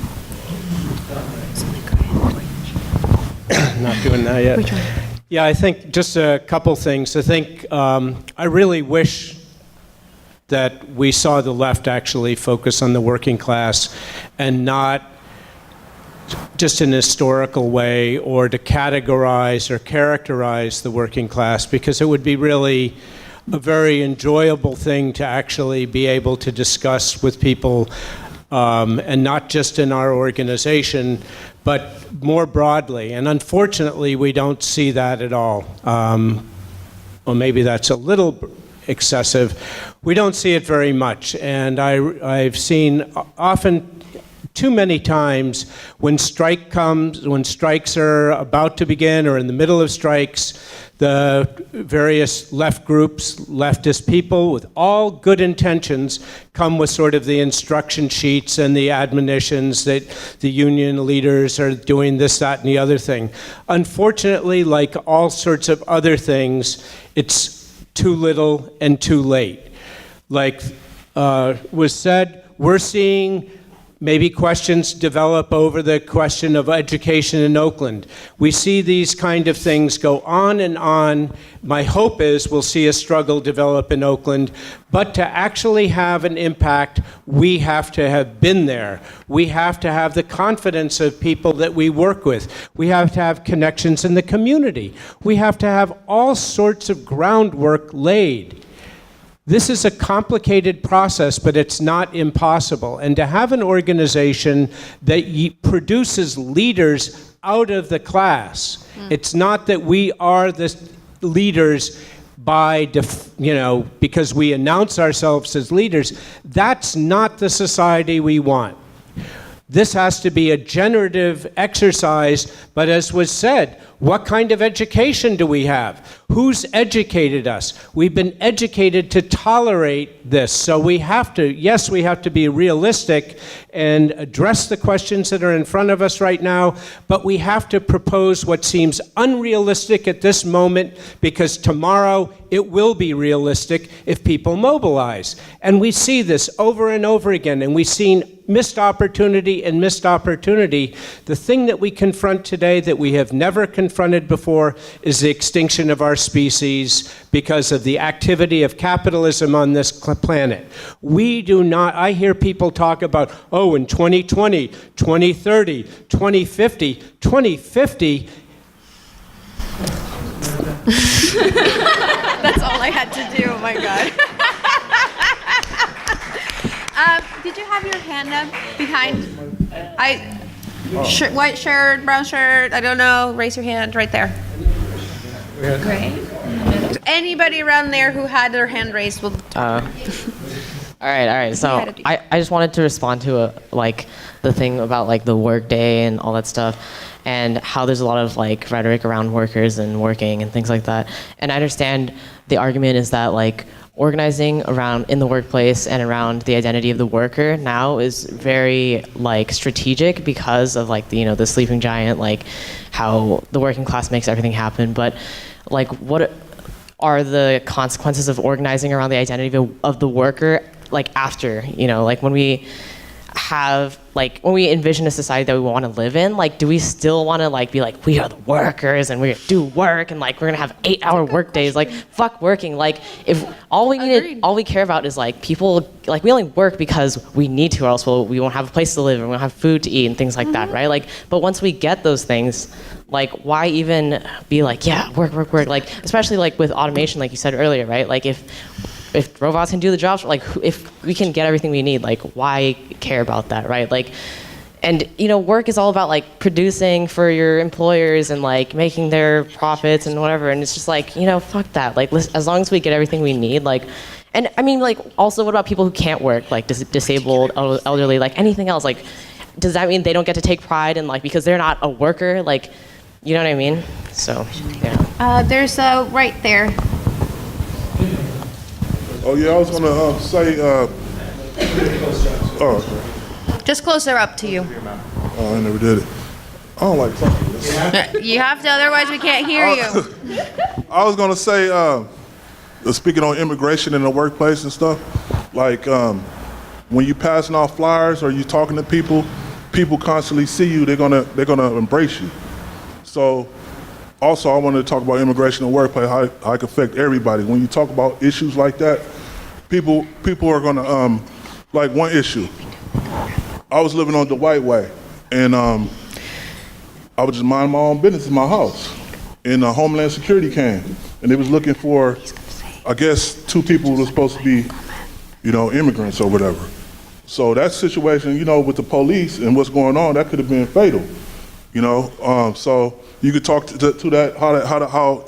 Not doing that yet. Which one? Yeah, I think just a couple things. I think I really wish that we saw the left actually focus on the working class, and not just in a historical way, or to categorize or characterize the working class, because it would be really a very enjoyable thing to actually be able to discuss with people, and not just in our organization, but more broadly. And unfortunately, we don't see that at all. Well, maybe that's a little excessive. We don't see it very much. And I've seen often, too many times, when when strikes are about to begin or in the middle of strikes, the various left groups, leftist people with all good intentions, come with sort of the instruction sheets and the admonitions that the union leaders are doing this, that, and the other thing. Unfortunately, like all sorts of other things, it's too little and too late. Like was said, we're seeing maybe questions develop over the question of education in Oakland. We see these kind of things go on and on. My hope is we'll see a struggle develop in Oakland, but to actually have an impact, we have to have been there. We have to have the confidence of people that we work with. We have to have connections in the community. We have to have all sorts of groundwork laid. This is a complicated process, but it's not impossible. And to have an organization that produces leaders out of the class, it's not that we are the leaders because we announce ourselves as leaders. That's not the society we want. This has to be a generative exercise, but as was said, what kind of education do we have? Who's educated us? We've been educated to tolerate this, so we have to be realistic and address the questions that are in front of us right now, but we have to propose what seems unrealistic at this moment, because tomorrow it will be realistic if people mobilize. And we see this over and over again, and we've seen missed opportunity and missed opportunity. The thing that we confront today that we have never confronted before is the extinction of our species because of the activity of capitalism on this planet. We do not, I hear people talk about, in 2020, 2030, 2050, 2050. That's all I had to do, oh my God. Did you have your hand up behind? White shirt, brown shirt, I don't know. Raise your hand right there. Great. Anybody around there who had their hand raised will. All right. So I just wanted to respond to the thing about like the work day and all that stuff, and how there's a lot of like rhetoric around workers and working and things like that. And I understand the argument is that like organizing around in the workplace and around the identity of the worker now is very like strategic because of like the sleeping giant, like how the working class makes everything happen. But like what are the consequences of organizing around the identity of the worker like after, like when we envision a society that we want to live in, like do we still want to like be like we are the workers and we're gonna do work and like we're gonna have 8-hour work days, like fuck working. Like if all we care about is like people, like we only work because we need to, or else we won't have a place to live and we won't have food to eat and things like that, right? Like but once we get those things, like why even be like work, like especially like with automation, like you said earlier, right? Like if robots can do the jobs, like if we can get everything we need, like why care about that, right? Like, and work is all about like producing for your employers and like making their profits and whatever. And it's just like, fuck that. Like as long as we get everything we need, like, and I mean like also what about people who can't work, like disabled, elderly, like anything else? Like, does that mean they don't get to take pride in like because they're not a worker? Like, you know what I mean? So yeah. There's a right there. Oh yeah, I was gonna say. Just closer up to you. Oh, I never did it. I don't like talking this. You have to, otherwise we can't hear you. I was gonna say, speaking on immigration in the workplace and stuff, like when you passing out flyers or you talking to people constantly see you. They're gonna embrace you. So. Also, I wanted to talk about immigration and workplace, how it can affect everybody. When you talk about issues like that, people are gonna, like one issue. I was living on the White Way, and I was just minding my own business in my house. And Homeland Security came, and they was looking for, I guess, 2 people who were supposed to be, immigrants or whatever. So that situation, with the police and what's going on, that could have been fatal. So you could talk to that, how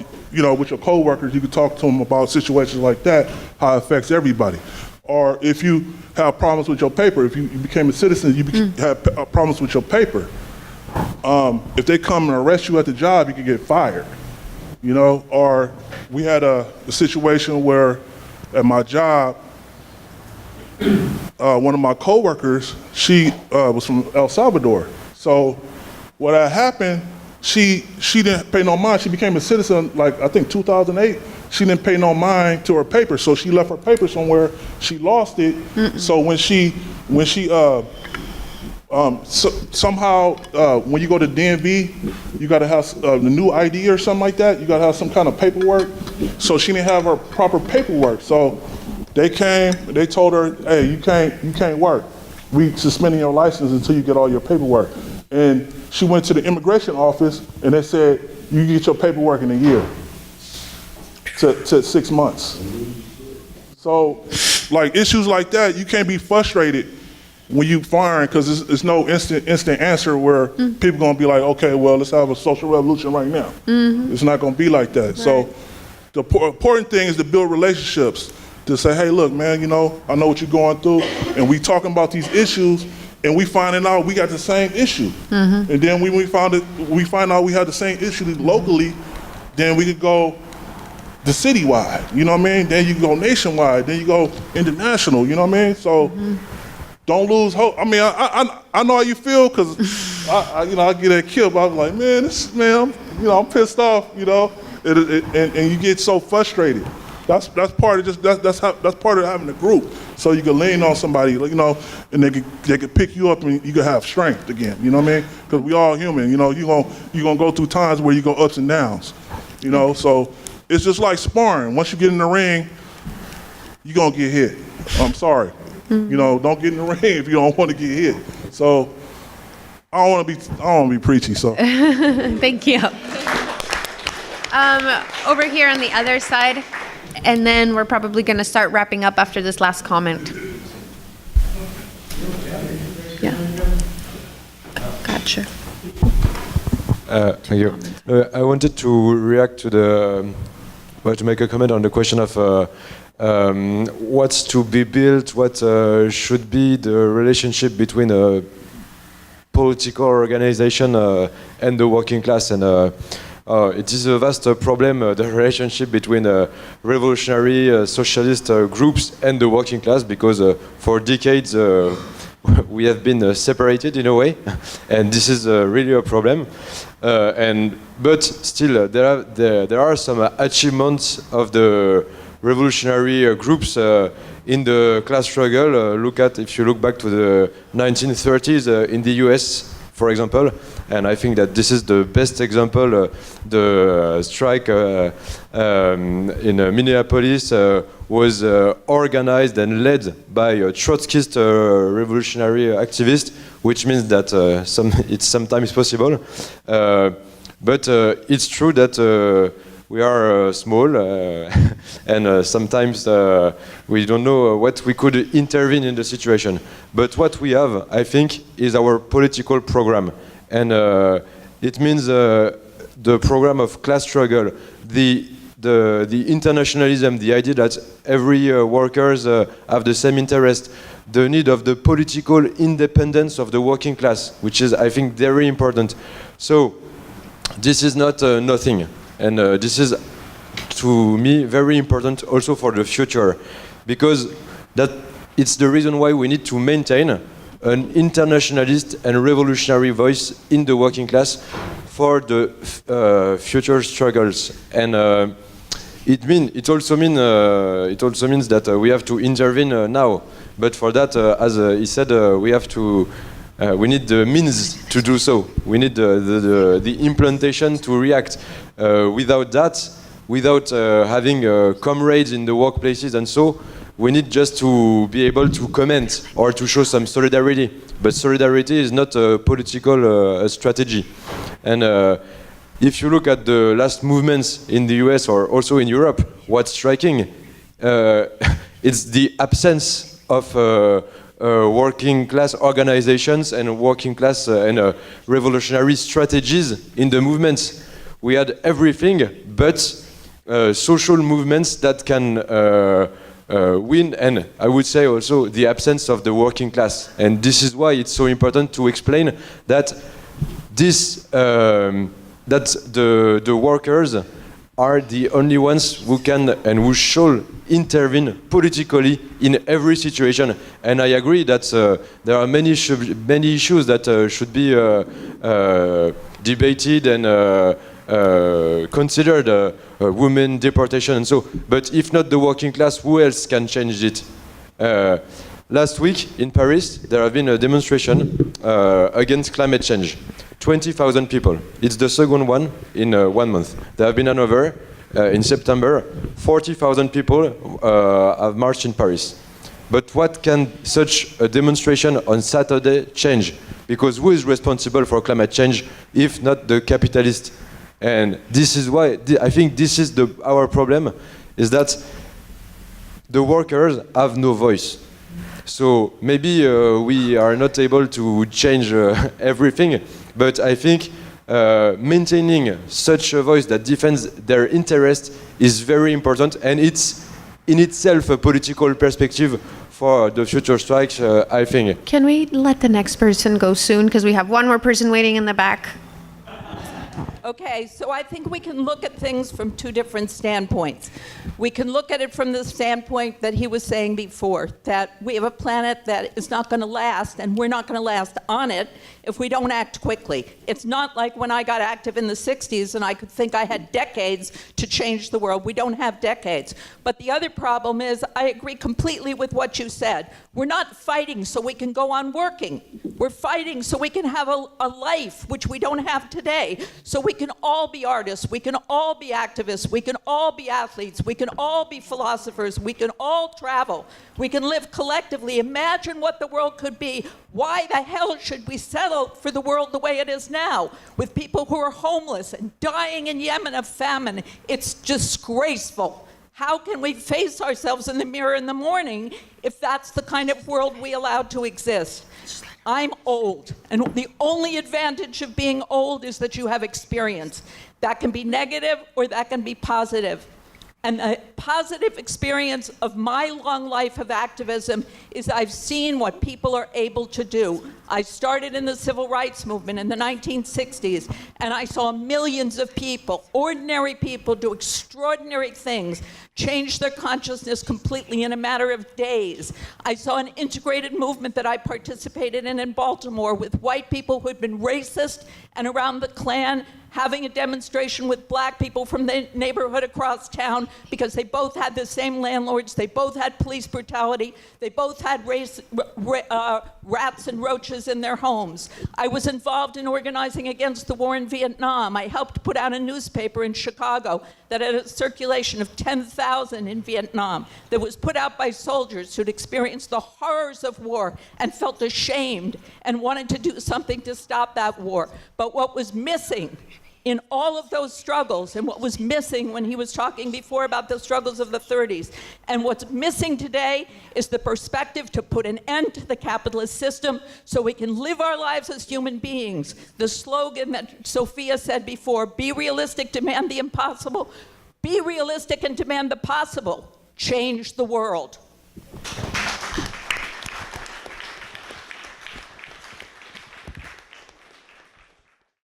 with your coworkers, you could talk to them about situations like that, how it affects everybody. Or if you have problems with your paper, if you became a citizen, you have problems with your paper. If they come and arrest you at the job, you could get fired. Or we had a situation where at my job, one of my coworkers, she was from El Salvador. So what had happened, she didn't pay no mind. She became a citizen, like I think 2008. She didn't pay no mind to her paper, so she left her paper somewhere. She lost it. So when she somehow when you go to DMV, you got to have the new ID or something like that. You got to have some kind of paperwork. So she didn't have her proper paperwork. So they came. They told her, "Hey, you can't work. We suspending your license until you get all your paperwork." And she went to the immigration office, and they said, "You get your paperwork in a year to 6 months." So, like issues like that, you can't be frustrated when you firing because it's no instant answer where people gonna be like, "Okay, well, let's have a social revolution right now." It's not gonna be like that. Right. So, the important thing is to build relationships. To say, "Hey, look, man, I know what you're going through, and we talking about these issues." And we finding out we got the same issue. And then when we find out we had the same issue locally, then we could go the citywide, you know what I mean? Then you can go nationwide, then you go international, you know what I mean? So don't lose hope. I mean, I know how you feel because I get that kill, but I'm like, man, I'm pissed off, and you get so frustrated. That's part of that's part of having a group. So you can lean on somebody, and they can pick you up and you can have strength again. You know what I mean? Because we all human. You gonna go through times where you go ups and downs. So it's just like sparring. Once you get in the ring, you gonna get hit. I'm sorry. Don't get in the ring if you don't want to get hit. So I don't want to be preachy. So thank you. Over here on the other side. And then we're probably going to start wrapping up after this last comment. Yeah. Gotcha. Thank you. I wanted to react to to make a comment on the question of what's to be built, what should be the relationship between a political organization and the working class. And it is a vast problem, the relationship between revolutionary socialist groups and the working class, because for decades we have been separated in a way, and this is really a problem. But still, there are some achievements of the revolutionary groups in the class struggle. If you look back to the 1930s in the US, for example, and I think that this is the best example. The strike in Minneapolis was organized and led by a Trotskyist revolutionary activist, which means that it's sometimes possible. But it's true that we are small, and sometimes we don't know what we could intervene in the situation. But what we have, I think, is our political program. And it means the program of class struggle, the internationalism, the idea that every workers have the same interest, the need of the political independence of the working class, which is, I think, very important. So this is not nothing. And this is, to me, very important also for the future, because that it's the reason why we need to maintain an internationalist and revolutionary voice in the working class for the future struggles. And it also means that we have to intervene now. But for that, as he said, we need the means to do so. We need the implementation to react. Without that, without having comrades in the workplaces and so, we need just to be able to comment or to show some solidarity. But solidarity is not a political strategy. And if you look at the last movements in the US or also in Europe, what's striking, it's the absence of working class organizations and working class and revolutionary strategies in the movements. We had everything but social movements that can win, and I would say also the absence of the working class. And this is why it's so important to explain that the workers are the only ones who can and who should intervene politically in every situation. And I agree that there are many issues that should be debated and considered, women deportation and so. But if not the working class, who else can change it? Last week in Paris, there have been a demonstration against climate change. 20,000 people. It's the second one in 1 month. There have been another in September. 40,000 people have marched in Paris. But what can such a demonstration on Saturday change? Because who is responsible for climate change if not the capitalist? And this is why I think this is our problem, is that the workers have no voice. So maybe we are not able to change everything, but I think maintaining such a voice that defends their interest is very important, and it's in itself a political perspective for the future strikes, I think. Can we let the next person go soon? Because we have one more person waiting in the back. Okay, so I think we can look at things from two different standpoints. We can look at it from the standpoint that he was saying before, that we have a planet that is not going to last, and we're not going to last on it if we don't act quickly. It's not like when I got active in the 60s and I could think I had decades to change the world. We don't have decades. But the other problem is, I agree completely with what you said. We're not fighting so we can go on working. We're fighting so we can have a life, which we don't have today. So we can all be artists, we can all be activists, we can all be athletes, we can all be philosophers, we can all travel, we can live collectively. Imagine what the world could be. Why the hell should we settle for the world the way it is now, with people who are homeless and dying in Yemen of famine? It's disgraceful. How can we face ourselves in the mirror in the morning if that's the kind of world we allow to exist? I'm old, and the only advantage of being old is that you have experience. That can be negative or that can be positive. And the positive experience of my long life of activism is I've seen what people are able to do. I started in the civil rights movement in the 1960s, and I saw millions of people, ordinary people, do extraordinary things, change their consciousness completely in a matter of days. I saw an integrated movement that I participated in Baltimore with white people who had been racist and around the Klan, having a demonstration with black people from the neighborhood across town because they both had the same landlords, they both had police brutality, they both had rats and roaches in their homes. I was involved in organizing against the war in Vietnam. I helped put out a newspaper in Chicago that had a circulation of 10,000 in Vietnam that was put out by soldiers who'd experienced the horrors of war and felt ashamed and wanted to do something to stop that war. But what was missing in all of those struggles, and what was missing when he was talking before about the struggles of the 30s, and what's missing today is the perspective to put an end to the capitalist system so we can live our lives as human beings. The slogan that Sophia said before, be realistic, demand the impossible. Be realistic and demand the possible. Change the world.